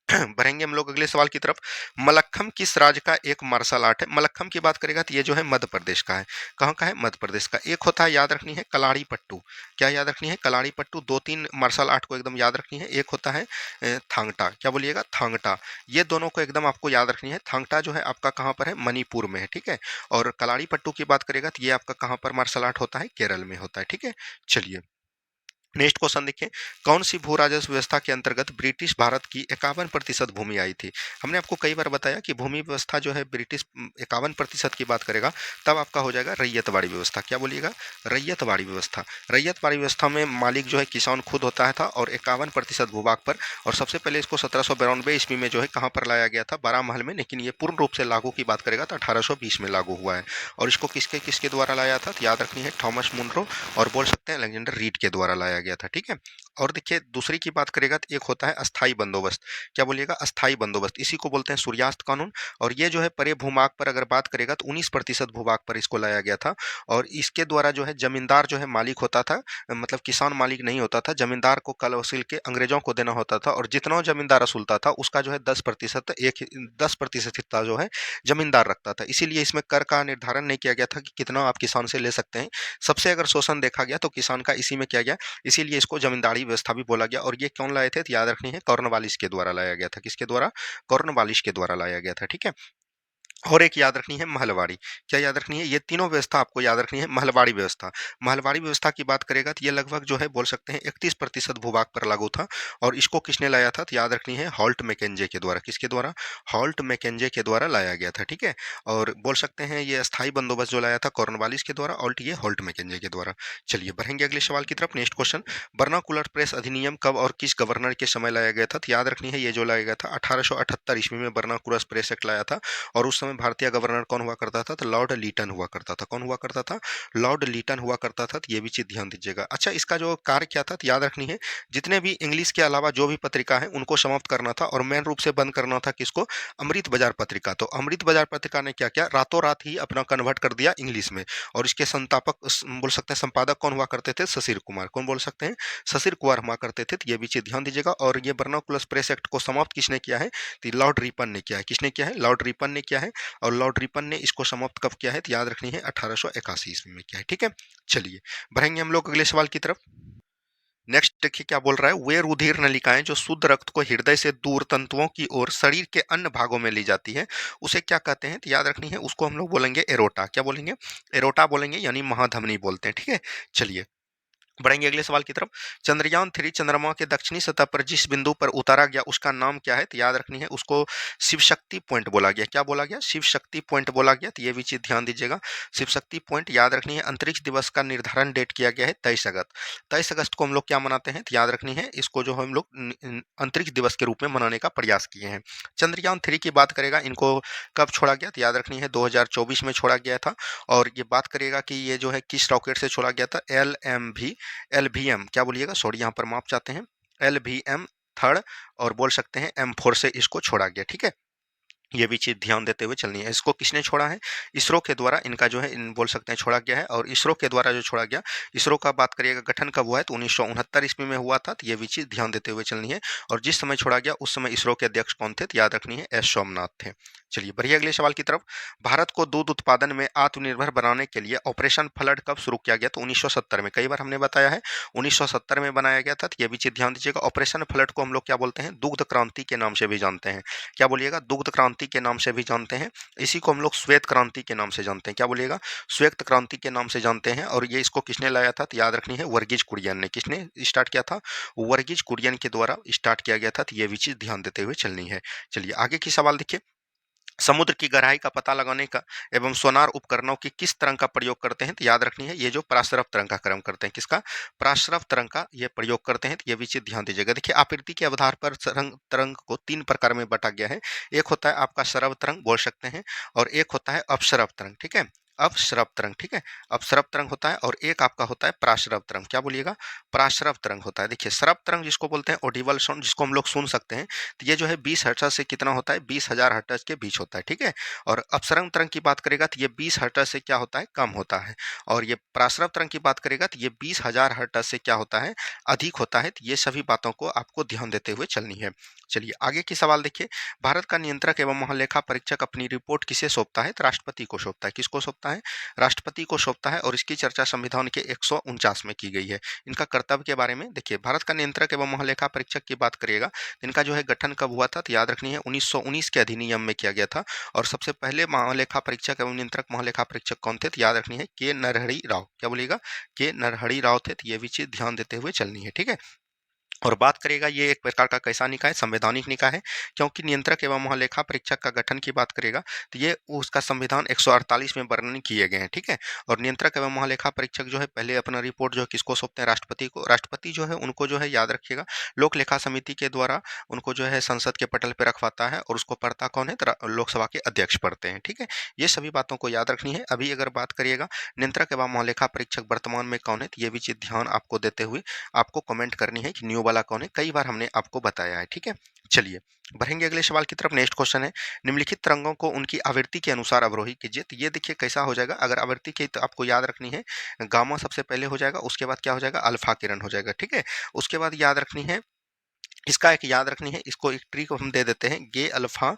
बढ़ेंगे हम लोग अगले सवाल की तरफ। मलक्खम किस राज्य का एक मार्शल आर्ट है? मलक्खम की बात करेगा तो ये जो है मध्य प्रदेश का है। कहाँ का है? मध्य प्रदेश का। एक होता है, याद रखनी है, कलाड़ी पट्टू। क्या याद रखनी है? कलाड़ी पट्टू। 2-3 मार्शल आर्ट को एकदम याद रखनी है। एक होता है थांगटा। क्या बोलिएगा? थांगटा। ये दोनों को एकदम आपको याद रखनी है। थांगटा जो है आपका कहाँ पर है? मणिपुर में है। ठीक है, और कलाड़ी पट्टू की बात करेगा तो ये आपका कहाँ पर मार्शल आर्ट होता है? केरल में होता है। ठीक है, चलिए नेक्स्ट क्वेश्चन देखिए, कौन सी भू राजस्व व्यवस्था के अंतर्गत ब्रिटिश भारत की 51% भूमि आई थी? हमने आपको कई बार बताया कि भूमि व्यवस्था जो है ब्रिटिश 51% की बात करेगा तब आपका हो जाएगा रैयतवाड़ी व्यवस्था। क्या बोलिएगा? रैयतवाड़ी व्यवस्था। रैयतवाड़ी व्यवस्था में मालिक जो है किसान खुद होता है था और 51% भूभाग पर। और सबसे पहले इसको 1792 ईस्वी में जो है कहाँ पर लाया गया था? बारामहल में। लेकिन ये पूर्ण रूप से लागू की बात करेगा तो 1820 में लागू हुआ है। और इसको किसके किसके द्वारा लाया था? तो याद रखनी है, थॉमस मुनरो और बोल सकते हैं अलेक्जेंडर रीड के द्वारा लाया गया था। ठीक है, और देखिए दूसरी की बात करेगा तो एक होता है अस्थाई बंदोबस्त। क्या बोलिएगा? अस्थाई बंदोबस्त। इसी को बोलते हैं सूर्यास्त कानून। और ये जो है परे भूभाग पर अगर बात करेगा तो 19% भूभाग पर इसको लाया गया था। और इसके द्वारा जो है जमींदार जो है मालिक होता था, मतलब किसान मालिक नहीं होता था। जमींदार को कल वसूल के अंग्रेजों को देना होता था और जितना जमींदार वसूलता था उसका जो है 10% हिस्सा जो है जमींदार रखता था। इसीलिए इसमें कर का निर्धारण नहीं किया गया था कि कितना आप किसान से ले सकते हैं। सबसे अगर शोषण देखा गया तो किसान का इसी में किया गया, इसीलिए इसको जमींदारी व्यवस्था भी बोला गया। और ये कौन लाए थे? तो याद रखनी है, कॉर्नवालिस के द्वारा लाया गया था। किसके द्वारा? कॉर्नवालिस के द्वारा लाया गया था। ठीक है, और एक याद रखनी है महलवाड़ी। क्या याद रखनी है? ये तीनों व्यवस्था आपको याद रखनी है। महलवाड़ी व्यवस्था। महलवाड़ी व्यवस्था की बात करेगा तो ये लगभग जो है बोल सकते हैं 31% भूभाग पर लागू था। और इसको किसने लाया था? तो याद रखनी है, हॉल्ट मैकेंजे के द्वारा। किसके द्वारा? हॉल्ट मैकेंजे के द्वारा लाया गया था। ठीक है, और बोल सकते हैं ये अस्थाई बंदोबस्त जो लाया था कॉर्नवालिस के द्वारा और ये हॉल्ट मैकेंजे के द्वारा। चलिए बढ़ेंगे अगले सवाल की तरफ। नेक्स्ट क्वेश्चन, बर्नाकुलर प्रेस अधिनियम कब और किस गवर्नर के समय लाया गया था? तो याद रखनी है, ये जो लाया गया था 1878 ईस्वी में बर्नाकुलर प्रेस एक्ट लाया था। और उस समय भारतीय गवर्नर कौन हुआ करता था? तो लॉर्ड लीटन हुआ करता था। कौन हुआ करता था? लॉर्ड लीटन हुआ करता था। तो ये भी चीज ध्यान दीजिएगा। अच्छा, इसका जो कार्य क्या था तो याद रखनी है, जितने भी इंग्लिश के अलावा जो भी पत्रिका है उनको समाप्त करना था और मेन रूप से बंद करना था किसको? अमृत बाजार पत्रिका। तो अमृत बाजार पत्रिका ने क्या किया? रातों रात ही अपना कन्वर्ट कर दिया इंग्लिश में। और इसके संस्थापक बोल सकते हैं संपादक कौन हुआ करते थे? शशिर कुमार। कौन बोल सकते हैं? शशिर कुमार हुआ करते थे। तो ये भी चीज ध्यान दीजिएगा। और ये बर्नाकुलर प्रेस एक्ट को समाप्त किसने किया है? तो लॉर्ड रिपन ने किया है। किसने किया है? लॉर्ड रिपन ने किया है। और लॉर्ड रिपन ने इसको समाप्त कब किया है? तो याद रखनी है 1881 ईस्वी में किया है। ठीक है, चलिए बढ़ेंगे हम लोग अगले सवाल की तरफ। नेक्स्ट देखिए क्या बोल रहा है, वे रुधिर नलिकाएं जो शुद्ध रक्त को हृदय से दूर तंतुओं की ओर शरीर के अन्य भागों में ली जाती है उसे क्या कहते हैं? तो याद रखनी है, उसको हम लोग बोलेंगे एरोटा। क्या बोलेंगे? एरोटा बोलेंगे, यानी महाधमनी बोलते हैं। ठीक है, चलिए बढ़ेंगे अगले सवाल की तरफ। चंद्रयान 3 चंद्रमा के दक्षिणी सतह पर जिस बिंदु पर उतारा गया उसका नाम क्या है? तो याद रखनी है, उसको शिव शक्ति पॉइंट बोला गया। क्या बोला गया? शिव शक्ति पॉइंट बोला गया। तो ये भी चीज ध्यान दीजिएगा, शिव शक्ति पॉइंट। याद रखनी है, अंतरिक्ष दिवस का निर्धारण डेट किया गया है 23 अगस्त। 23 अगस्त को हम लोग क्या मनाते हैं? तो याद रखनी है, इसको जो हम लोग अंतरिक्ष दिवस के रूप में मनाने का प्रयास किए हैं। चंद्रयान 3 की बात करेगा, इनको कब छोड़ा गया? तो याद रखनी है 2024 में छोड़ा गया था। और ये बात करेगा कि ये जो है किस रॉकेट से छोड़ा गया था? LVM। क्या बोलिएगा? सॉरी, यहाँ पर माप चाहते हैं, LVM थर्ड। और बोल सकते हैं M4 से इसको छोड़ा गया। ठीक है, ये भी चीज ध्यान देते हुए चलनी है। इसको किसने छोड़ा है? इसरो के द्वारा इनका जो है बोल सकते हैं छोड़ा गया है। और इसरो के द्वारा जो छोड़ा गया, इसरो का बात करिएगा गठन कब हुआ है? तो 1969 ईस्वी में हुआ था। तो ये भी चीज ध्यान देते हुए चलनी है। और जिस समय छोड़ा गया उस समय इसरो के अध्यक्ष कौन थे? तो याद रखनी है, S सोमनाथ थे। चलिए बढ़िए अगले सवाल की तरफ। भारत को दूध उत्पादन में आत्मनिर्भर बनाने के लिए ऑपरेशन फ्लड कब शुरू किया गया? तो 1970 में। कई बार हमने बताया है 1970 में बनाया गया था। तो ये भी चीज ध्यान दीजिएगा। ऑपरेशन फ्लड को हम लोग क्या बोलते हैं? दुग्ध क्रांति के नाम से भी जानते हैं। क्या बोलिएगा? दुग्ध क्रांति के नाम से भी जानते हैं। इसी को हम लोग श्वेत क्रांति के नाम से जानते हैं। क्या बोलिएगा? श्वेत क्रांति के नाम से जानते हैं। और ये इसको किसने लाया था? तो याद रखनी है, वर्गीज कुरियन ने। किसने स्टार्ट किया था? वर्गीज कुरियन के द्वारा स्टार्ट किया गया था। तो ये भी चीज ध्यान देते हुए चलनी है। चलिए आगे की सवाल देखिए। समुद्र की गहराई का पता लगाने का एवं सोनार उपकरणों की किस तरंग का प्रयोग करते हैं? तो याद रखनी है, ये जो पराश्रव तरंग का क्रम करते हैं। किसका? पराश्रव तरंग का ये प्रयोग करते हैं, तो ये भी चीज ध्यान दीजिएगा। देखिए, आवृत्ति के आधार पर तरंग तरंग को 3 प्रकार में बाँटा गया है। एक होता है आपका श्रव तरंग बोल सकते हैं, और एक होता है अपश्रव तरंग, ठीक है? अपश्रव तरंग, ठीक है? अपश्रव तरंग होता है, और एक आपका होता है पराश्रव तरंग। क्या बोलिएगा? पराश्रव तरंग होता है। देखिए, श्रव तरंग जिसको बोलते हैं ऑडिबल साउंड, जिसको हम लोग सुन सकते हैं, तो ये जो है 20 हर्ट्ज से कितना होता है? 20,000 हर्ट्ज के बीच होता है, ठीक है? और अपसरण तरंग की बात करेगा तो ये 20 हर्ट्ज से क्या होता है? कम होता है। और ये पराश्रव तरंग की बात करेगा तो ये 20,000 हर्ट्ज से क्या होता है? अधिक होता है। तो ये सभी बातों को आपको ध्यान देते हुए चलनी है। चलिए आगे की सवाल देखिए। भारत का नियंत्रक एवं महालेखा परीक्षक अपनी रिपोर्ट किसे सौंपता है? तो राष्ट्रपति को सौंपता है। किसको सौंपता है? राष्ट्रपति को सौंपता है, और इसकी चर्चा संविधान के 149 में की गई है। इनका कर्तव्य के बारे में देखिए, भारत का नियंत्रक एवं महालेखा परीक्षक की बात करिएगा, इनका जो है गठन कब हुआ था? तो याद रखनी है, 1919 के अधिनियम में किया गया था। और सबसे पहले महालेखा परीक्षक एवं नियंत्रक महालेखा परीक्षक कौन थे? तो याद रखनी है, के नरहरि राव। क्या बोलिएगा? के नरहरि राव थे। तो ये भी चीज ध्यान देते हुए चलनी है, ठीक है? और बात करेगा, ये एक प्रकार का कैसा निकाय? संवैधानिक निकाय है, क्योंकि नियंत्रक एवं महालेखा परीक्षक का गठन की बात करेगा तो ये उसका संविधान 148 में वर्णन किए गए हैं, ठीक है? और नियंत्रक एवं महालेखा परीक्षक जो है पहले अपना रिपोर्ट जो है किसको सौंपते हैं? राष्ट्रपति को। राष्ट्रपति जो है उनको जो है याद रखिएगा, लोक लेखा समिति के द्वारा उनको जो है संसद के पटल पर रखवाता है, और उसको पढ़ता कौन है? तो लोकसभा के अध्यक्ष पढ़ते हैं, ठीक है? ये सभी बातों को याद रखनी है। अभी अगर बात करिएगा नियंत्रक एवं महालेखा परीक्षक वर्तमान में कौन है, तो ये भी चीज ध्यान आपको देते हुए आपको कमेंट करनी है कि न्यू वाला कौन है। कई बार हमने आपको बताया है, ठीक है? चलिए बढ़ेंगे अगले सवाल की तरफ। नेक्स्ट क्वेश्चन है, निम्नलिखित तरंगों को उनकी आवृत्ति के अनुसार अवरोही कीजिए। तो ये देखिए कैसा हो जाएगा। अगर आवृत्ति की तो आपको याद रखनी है, गामा सबसे पहले हो जाएगा, उसके बाद क्या हो जाएगा? अल्फा किरण हो जाएगा, ठीक है? उसके बाद याद रखनी है, इसका एक याद रखनी है, इसको एक ट्रिक हम दे देते हैं, गे अल्फा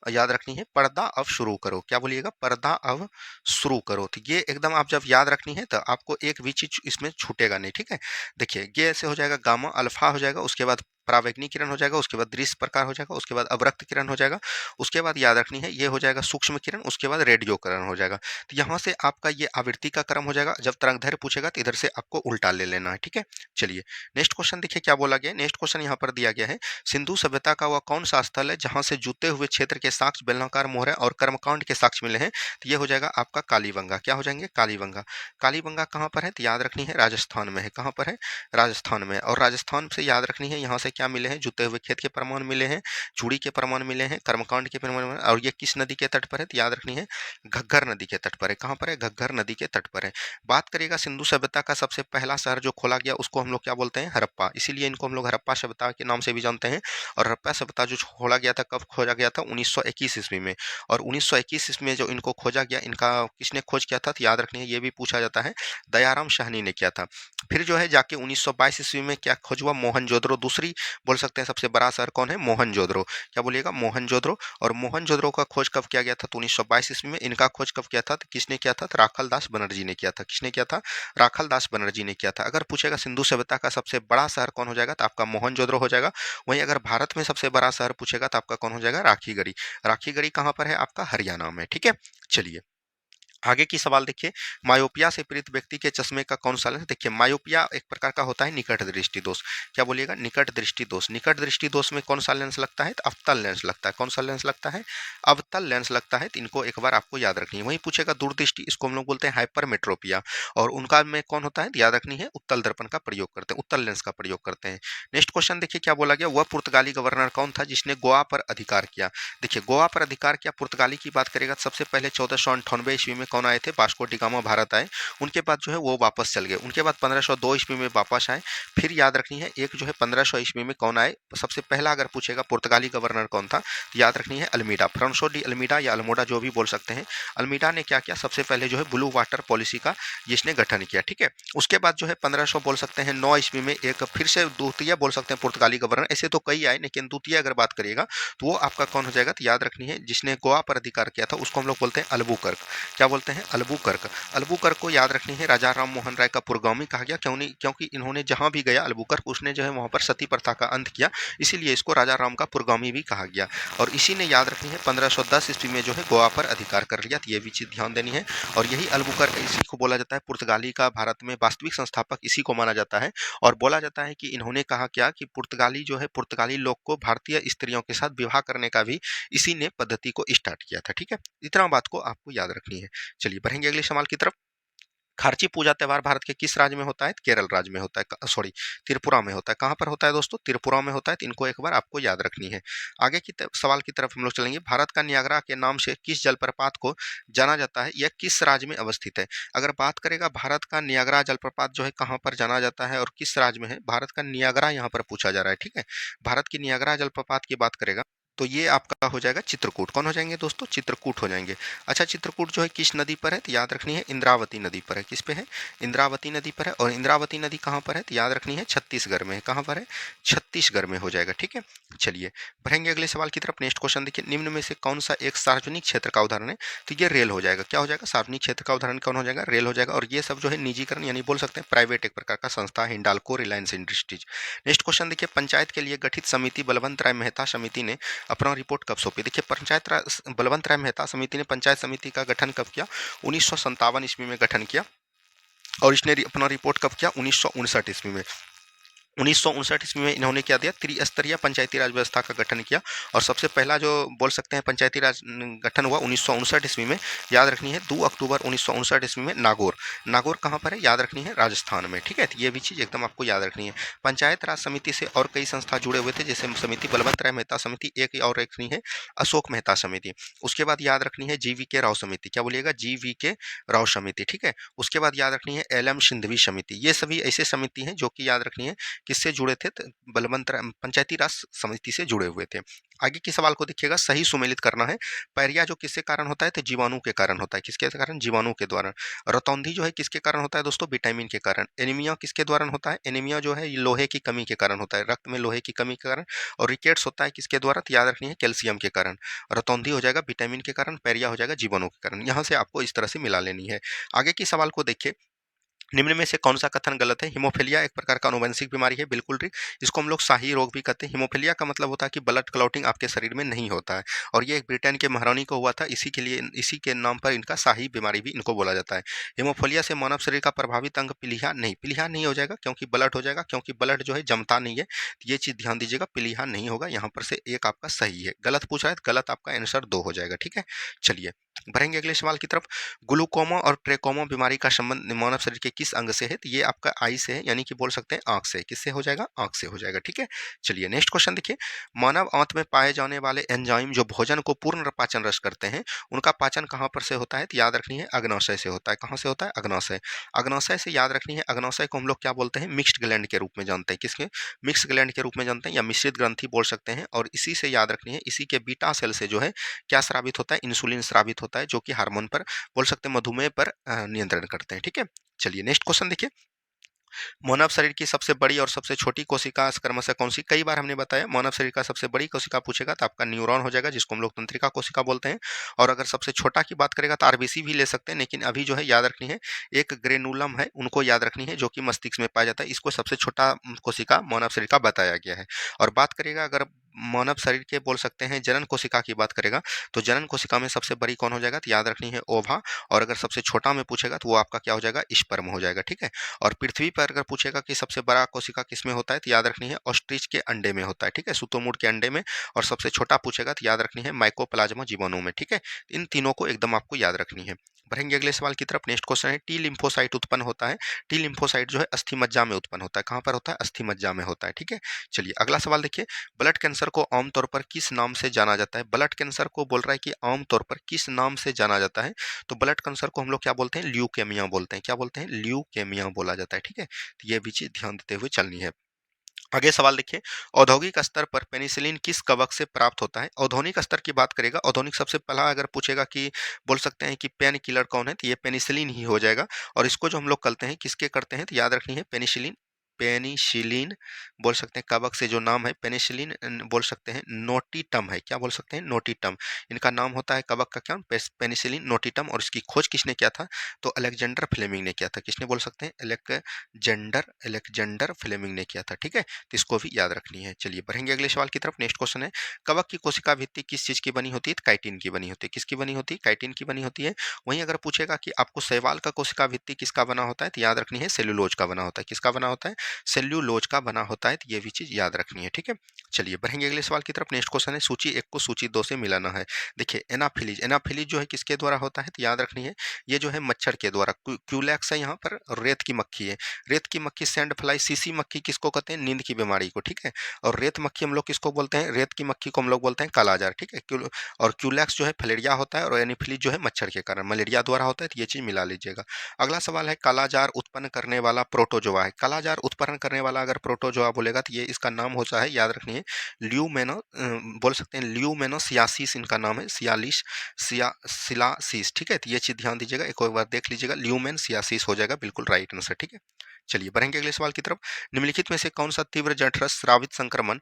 याद रखनी है, पर्दा अब शुरू करो। क्या बोलिएगा? पर्दा अब शुरू करो। तो ये एकदम आप जब याद रखनी है तो आपको एक भी चीज इसमें छूटेगा नहीं, ठीक है? देखिए, गे ऐसे हो जाएगा, गामा अल्फा हो जाएगा, उसके बाद परावैग्निक किरण हो जाएगा, उसके बाद दृश्य प्रकार हो जाएगा, उसके बाद अवरक्त किरण हो जाएगा, उसके बाद याद रखनी है ये हो जाएगा सूक्ष्म किरण, उसके बाद रेडियो किरण हो जाएगा। तो यहाँ से आपका ये आवृत्ति का क्रम हो जाएगा। जब तरंगदैर्घ्य पूछेगा तो इधर से आपको उल्टा ले लेना है, ठीक है? चलिए नेक्स्ट क्वेश्चन देखिए क्या बोला गया है। नेक्स्ट क्वेश्चन यहाँ पर दिया गया है, सिंधु सभ्यता का वह कौन सा स्थल है जहां से जुते हुए क्षेत्र के साक्ष्य बेलनाकार मोहर और कर्मकांड के साक्ष्य मिले हैं? तो ये हो जाएगा आपका कालीबंगा। क्या हो जाएंगे? कालीबंगा। कालीबंगा कहाँ पर है? तो याद रखनी है राजस्थान में है। कहाँ पर है? राजस्थान में। और राजस्थान से याद रखनी है, यहाँ से क्या मिले हैं? जुते हुए खेत के प्रमाण मिले हैं, चूड़ी के प्रमाण मिले हैं, कर्मकांड के प्रमाण मिले हैं। और ये किस नदी के तट पर है? तो याद रखनी है घग्गर नदी के तट पर है। कहाँ पर है? घग्गर नदी के तट पर है। बात करेगा सिंधु सभ्यता का सबसे पहला शहर जो खोला गया उसको हम लोग क्या बोलते हैं? हड़प्पा। इसीलिए इनको हम लोग हड़प्पा सभ्यता के नाम से भी जानते हैं। और हड़प्पा सभ्यता जो खोला गया था, कब खोजा गया था? 1921 ईस्वी में। और 1921 ईस्वी में जो इनको खोजा गया, इनका किसने खोज किया था? तो याद रखनी है, ये भी पूछा जाता है, दयाराम साहनी ने किया था। फिर जो है जाके 1922 ईस्वी में क्या खोज हुआ? मोहनजोदड़ो। दूसरी बोल सकते हैं सबसे बड़ा शहर कौन है? मोहनजोदड़ो। क्या बोलिएगा? मोहनजोदड़ो। और मोहनजोदड़ो का खोज कब किया गया था? तो 1922 ईस्वी में। इनका खोज कब किया था? तो किसने किया था? तो राखल दास बनर्जी ने किया था। किसने किया था? राखल दास बनर्जी ने किया था। अगर पूछेगा सिंधु सभ्यता का सबसे बड़ा शहर कौन हो जाएगा, तो आपका मोहनजोदड़ो हो जाएगा। वहीं अगर भारत में सबसे बड़ा शहर पूछेगा तो आपका कौन हो जाएगा? राखीगढ़ी। राखीगढ़ी कहाँ पर है? आपका हरियाणा में, ठीक है? चलिए आगे की सवाल देखिए, मायोपिया से पीड़ित व्यक्ति के चश्मे का कौन सा लेंस? देखिए, मायोपिया एक प्रकार का होता है निकट दृष्टि दोष। क्या बोलिएगा? निकट दृष्टि दोष। निकट दृष्टि दोष में कौन सा लेंस लगता है? तो अवतल लेंस लगता है। कौन सा लेंस लगता है? अवतल लेंस लगता है। तो इनको एक बार आपको याद रखनी है। वहीं पूछेगा दूरदृष्टि, इसको हम लोग बोलते हैं हाइपरमेट्रोपिया। और उनका में कौन होता है? तो याद रखनी है, उत्तल दर्पण का प्रयोग करते हैं, उत्तल लेंस का प्रयोग करते हैं। नेक्स्ट क्वेश्चन देखिए क्या बोला गया, वह पुर्तगाली गवर्नर कौन था जिसने गोवा पर अधिकार किया? देखिए, गोवा पर अधिकार किया, पुर्तगाली की बात करेगा सबसे पहले 1498 ईस्वी में कौन आए थे? वास्को डी गामा भारत आए। उनके बाद जो है वो वापस चल गए। उनके बाद 1502 ईस्वी में वापस आए। फिर याद रखनी है, एक जो है 1500 ईस्वी में कौन आए? सबसे पहला अगर पूछेगा पुर्तगाली गवर्नर कौन था, तो याद रखनी है अल्मीडा। फ्रांसो डी अल्मीडा या अल्मोडा जो भी बोल सकते हैं। अल्मीडा ने क्या किया? सबसे पहले जो है ब्लू वाटर पॉलिसी का जिसने गठन किया, ठीक है? उसके बाद जो है 1500 बोल सकते हैं 9 ईस्वी में एक फिर से द्वितीय बोल सकते हैं पुर्तगाली गवर्नर। ऐसे तो कई आए, लेकिन द्वितीय अगर बात करिएगा तो वो आपका कौन हो जाएगा? तो याद रखनी है, जिसने गोवा पर अधिकार किया था उसको हम लोग बोलते हैं अल्बुकर्क। क्या बोलते हैं? बोलते हैं अल्बुकर्क। अल्बुकर्क को याद रखनी है राजा राम मोहन राय का पुरोगामी कहा गया, क्योंकि इन्होंने जहां भी गया अल्बुकर्क उसने जो है वहां पर सती प्रथा का अंत किया, इसीलिए इसको राजा राम का पुरोगामी भी कहा गया। और इसी ने याद रखनी है 1510 ईस्वी में जो है गोवा पर अधिकार कर लिया, तो ये भी चीज ध्यान देनी है। और यही अल्बुकर्क, इसी को बोला जाता है पुर्तगाली का भारत में वास्तविक संस्थापक, इसी को माना जाता है। और बोला जाता है कि इन्होंने कहा क्या कि पुर्तगाली जो है, पुर्तगाली लोग को भारतीय स्त्रियों के साथ विवाह करने का भी इसी ने पद्धति को स्टार्ट किया था। ठीक है, इतना बात को आपको याद रखनी है। चलिए बढ़ेंगे अगले सवाल की तरफ। खार्ची पूजा त्योहार भारत के किस राज्य में होता है? केरल राज्य में होता है, सॉरी त्रिपुरा में होता है। कहाँ पर होता है दोस्तों? त्रिपुरा में होता है। तो इनको एक बार आपको याद रखनी है। आगे की सवाल की तरफ हम लोग चलेंगे। भारत का नियाग्रा के नाम से किस जलप्रपात को जाना जाता है? यह किस राज्य में अवस्थित है? अगर बात करेगा भारत का नियाग्रा जलप्रपात जो है कहाँ पर जाना जाता है और किस राज्य में है, भारत का नियाग्रा यहाँ पर पूछा जा रहा है। ठीक है, भारत की नियाग्रा जलप्रपात की बात करेगा तो ये आपका हो जाएगा चित्रकूट। कौन हो जाएंगे दोस्तों? चित्रकूट हो जाएंगे। अच्छा, चित्रकूट जो है किस नदी पर है? तो याद रखनी है इंद्रावती नदी पर है। किस पे है? इंद्रावती नदी पर है। और इंद्रावती नदी कहाँ पर है? तो याद रखनी है छत्तीसगढ़ में है। कहाँ पर है? छत्तीसगढ़ में हो जाएगा। ठीक है, चलिए बढ़ेंगे अगले सवाल की तरफ। नेक्स्ट क्वेश्चन देखिए, निम्न में से कौन सा एक सार्वजनिक क्षेत्र का उदाहरण है? तो ये रेल हो जाएगा। क्या हो जाएगा? सार्वजनिक क्षेत्र का उदाहरण कौन हो जाएगा? रेल हो जाएगा। और ये सब जो है निजीकरण यानी बोल सकते हैं प्राइवेट एक प्रकार का संस्था है, Hindalco, Reliance industries. Next question देखिए, पंचायत के लिए गठित समिति बलवंत राय मेहता समिति ने अपना रिपोर्ट कब सौंपी? देखिए, बलवंत राय मेहता समिति ने पंचायत समिति का गठन कब किया? 1957 ईस्वी में गठन किया। और इसने अपना रिपोर्ट कब किया? 1959 ईस्वी में। 1959 ईस्वी में इन्होंने क्या दिया? त्रिस्तरीय पंचायती राज व्यवस्था का गठन किया। और सबसे पहला जो बोल सकते हैं पंचायती राज गठन हुआ 1959 ईस्वी में। याद रखनी है 2 अक्टूबर 1959 ईस्वी में नागौर। नागौर कहाँ पर है? याद रखनी है राजस्थान में। ठीक है, तो ये भी चीज़ एकदम आपको याद रखनी है। पंचायत राज समिति से और कई संस्था जुड़े हुए थे, जैसे समिति बलवंत राय मेहता समिति, एक और रखनी है अशोक मेहता समिति। उसके बाद याद रखनी है GV.K. राव समिति। क्या बोलिएगा? GV.K. राव समिति। ठीक है, उसके बाद याद रखनी है LM सिंधवी समिति। ये सभी ऐसे समिति हैं जो कि याद रखनी है किससे जुड़े थे? बलवंत पंचायती राज समिति से जुड़े हुए थे। आगे के सवाल को देखिएगा, सही सुमेलित करना है। पैरिया जो किसके कारण होता है? तो जीवाणु के कारण होता है। किसके कारण? जीवाणु के द्वारा। रतौंधी जो है किसके कारण होता है दोस्तों? विटामिन के कारण। एनीमिया किसके द्वारा होता है? एनीमिया जो है लोहे की कमी के कारण होता है, रक्त में लोहे की कमी के कारण। और रिकेट्स होता है किसके द्वारा? तो याद रखनी है कैल्शियम के कारण। रतौंधी हो जाएगा विटामिन के कारण, पैरिया हो जाएगा जीवाणु के कारण। यहाँ से आपको इस तरह से मिला लेनी है। आगे की सवाल को देखिए, निम्न में से कौन सा कथन गलत है? हीमोफीलिया एक प्रकार का आनुवंशिक बीमारी है, बिल्कुल ठीक। इसको हम लोग शाही रोग भी कहते हैं। हीमोफीलिया का मतलब होता है कि ब्लड क्लॉटिंग आपके शरीर में नहीं होता है। और ये एक ब्रिटेन के महारानी को हुआ था, इसी के लिए इसी के नाम पर इनका शाही बीमारी भी इनको बोला जाता है। हीमोफीलिया से मानव शरीर का प्रभावित अंग पीलिया नहीं हो जाएगा, क्योंकि ब्लड हो जाएगा, क्योंकि ब्लड जो है जमता नहीं है। तो ये चीज ध्यान दीजिएगा, पीलिया नहीं होगा। यहाँ पर से एक आपका सही है, गलत पूछ रहा है तो गलत आपका आंसर 2 हो जाएगा। ठीक है, चलिए बढ़ेंगे अगले सवाल की तरफ। ग्लूकोमा और ट्रेकोमा बीमारी का संबंध मानव शरीर के किस अंग से है? तो ये आपका आई से है, यानी कि बोल सकते हैं आंख से। किससे हो जाएगा? आंख से हो जाएगा। ठीक है, चलिए नेक्स्ट क्वेश्चन देखिए, मानव आंत में पाए जाने वाले एंजाइम जो भोजन को पूर्ण पाचन रस करते हैं, उनका पाचन कहाँ पर से होता है? तो याद रखनी है अग्नाशय से होता है। कहाँ से होता है? अग्नाशय। अग्नाशय से याद रखनी है, अग्नाशय को हम लोग क्या बोलते हैं? मिक्स्ड ग्लैंड के रूप में जानते हैं। किसके? मिक्स्ड ग्लैंड के रूप में जानते हैं, या मिश्रित ग्रंथि बोल सकते हैं। और इसी से याद रखनी है, इसी के बीटा सेल से जो है क्या स्रावित होता है? इंसुलिन स्रावित होता है, जो कि हार्मोन पर बोल सकते हैं मधुमेह पर नियंत्रण करते हैं। ठीक है, चलिए नेक्स्ट क्वेश्चन देखिए, मानव शरीर की सबसे बड़ी और सबसे छोटी कोशिका क्रमशः कौन सी? कई बार हमने बताया मानव शरीर का सबसे बड़ी कोशिका पूछेगा तो आपका न्यूरॉन हो जाएगा, जिसको हम लोग तंत्रिका कोशिका बोलते हैं। और अगर सबसे छोटा की बात करेगा तो आरबीसी भी ले सकते हैं, लेकिन अभी जो है याद रखनी है एक ग्रेनुलम है, उनको याद रखनी है, जो कि मस्तिष्क में पाया जाता है। इसको सबसे छोटा कोशिका मानव शरीर का बताया गया है। और बात करेगा अगर मानव शरीर के बोल सकते हैं जनन कोशिका की बात करेगा तो जनन कोशिका में सबसे बड़ी कौन हो जाएगा? तो याद रखनी है ओवा। और अगर सबसे छोटा में पूछेगा तो वो आपका क्या हो जाएगा? स्पर्म हो जाएगा। ठीक है, और पृथ्वी पर अगर पूछेगा कि सबसे बड़ा कोशिका किसमें होता है तो याद रखनी है ऑस्ट्रिच के अंडे में होता है। ठीक है, शुतुरमुर्ग के अंडे में। और सबसे छोटा पूछेगा तो याद रखनी है माइकोप्लाज्मा जीवाणु में। ठीक है, इन तीनों को एकदम आपको याद रखनी है। बढ़ेंगे अगले सवाल की तरफ। नेक्स्ट क्वेश्चन है, टी लिम्फोसाइट उत्पन्न होता है। टी लिम्फोसाइट जो है अस्थि मज्जा में उत्पन्न होता है। कहाँ पर होता है? अस्थि मज्जा में होता है। ठीक है, चलिए अगला सवाल देखिए, ब्लड कैंसर को आमतौर पर किस नाम से जाना जाता है? ब्लड कैंसर को बोल रहा है कि आमतौर पर किस नाम से जाना जाता है? तो ब्लड कैंसर को हम लोग क्या बोलते हैं? ल्यूकेमिया बोलते हैं। क्या बोलते हैं? ल्यूकेमिया बोला जाता है। ठीक है, तो ये भी चीज ध्यान देते हुए चलनी है। आगे सवाल देखिए, औद्योगिक स्तर पर पेनिसिलिन किस कवक से प्राप्त होता है? औद्योगिक स्तर की बात करेगा, औद्योगिक सबसे पहला अगर पूछेगा कि बोल सकते हैं कि पेन किलर कौन है, तो ये पेनिसिलिन ही हो जाएगा। और इसको जो हम लोग करते हैं किसके करते हैं? तो याद रखनी है पेनिसिलिन पेनिसिलिन बोल सकते हैं, कवक से जो नाम है पेनिसिलिन बोल सकते हैं, नोटिटम है, क्या बोल सकते हैं, नोटिटम। इनका नाम होता है कवक का क्या, पेनिसिलिन नोटिटम। और इसकी खोज किसने किया था, तो अलेक्जेंडर फ्लेमिंग ने किया था। किसने बोल सकते हैं, अलेक्जेंडर फ्लेमिंग ने किया था, ठीक है। तो इसको भी याद रखनी है। चलिए बढ़ेंगे अगले सवाल की तरफ। नेक्स्ट क्वेश्चन है, कवक की कोशिका भित्ति किस चीज की बनी होती है, काइटिन की बनी होती है। किसकी बनी होती है, काइटिन की बनी होती है। वहीं अगर पूछेगा कि आपको शैवाल का कोशिका भित्ति किसका बना होता है, तो याद रखनी है सेल्यूलोज का बना होता है। किसका बना होता है, सेल्यूलोज का बना होता है। तो ये भी चीज याद रखनी है, ठीक है। चलिए बढ़ेंगे अगले सवाल की तरफ। नेक्स्ट क्वेश्चन है, सूची 1 को सूची 2 से मिलाना है। देखिए एनाफिलीज, एनाफिलीज जो है किसके द्वारा होता है, तो याद रखनी है ये जो है मच्छर के द्वारा। क्यूलैक्स है यहाँ पर, रेत की मक्खी है। रेत की मक्खी सैंड फ्लाई, सीसी मक्खी किसको कहते हैं, नींद की बीमारी को, ठीक है। और रेत मक्खी हम लोग किसको बोलते हैं, रेत की मक्खी को हम लोग बोलते हैं कालाजार, ठीक है। और क्यूलैक्स जो है फलेरिया होता है, और एनाफिलीज जो है मच्छर के कारण मलेरिया द्वारा होता है। तो ये चीज मिला लीजिएगा। अगला सवाल है, कालाजार उत्पन्न करने वाला प्रोटोजोआ है। कालाजार उत्पन्न करने वाला अगर प्रोटोजोआ बोलेगा तो ये इसका नाम होता है, याद रखनी है, ल्यूमेनो बोल सकते हैं, ल्यूमेनोसियासिस इनका नाम है, सिलासिस, ठीक है। तो ये चीज ध्यान दीजिएगा, एक और बार देख लीजिएगा, ल्यूमेनसियासिस हो जाएगा बिल्कुल राइट आंसर, ठीक है। चलिए बढ़ेंगे अगले सवाल की तरफ। निम्नलिखित में से कौन सा तीव्र जठरस स्रावित संक्रमण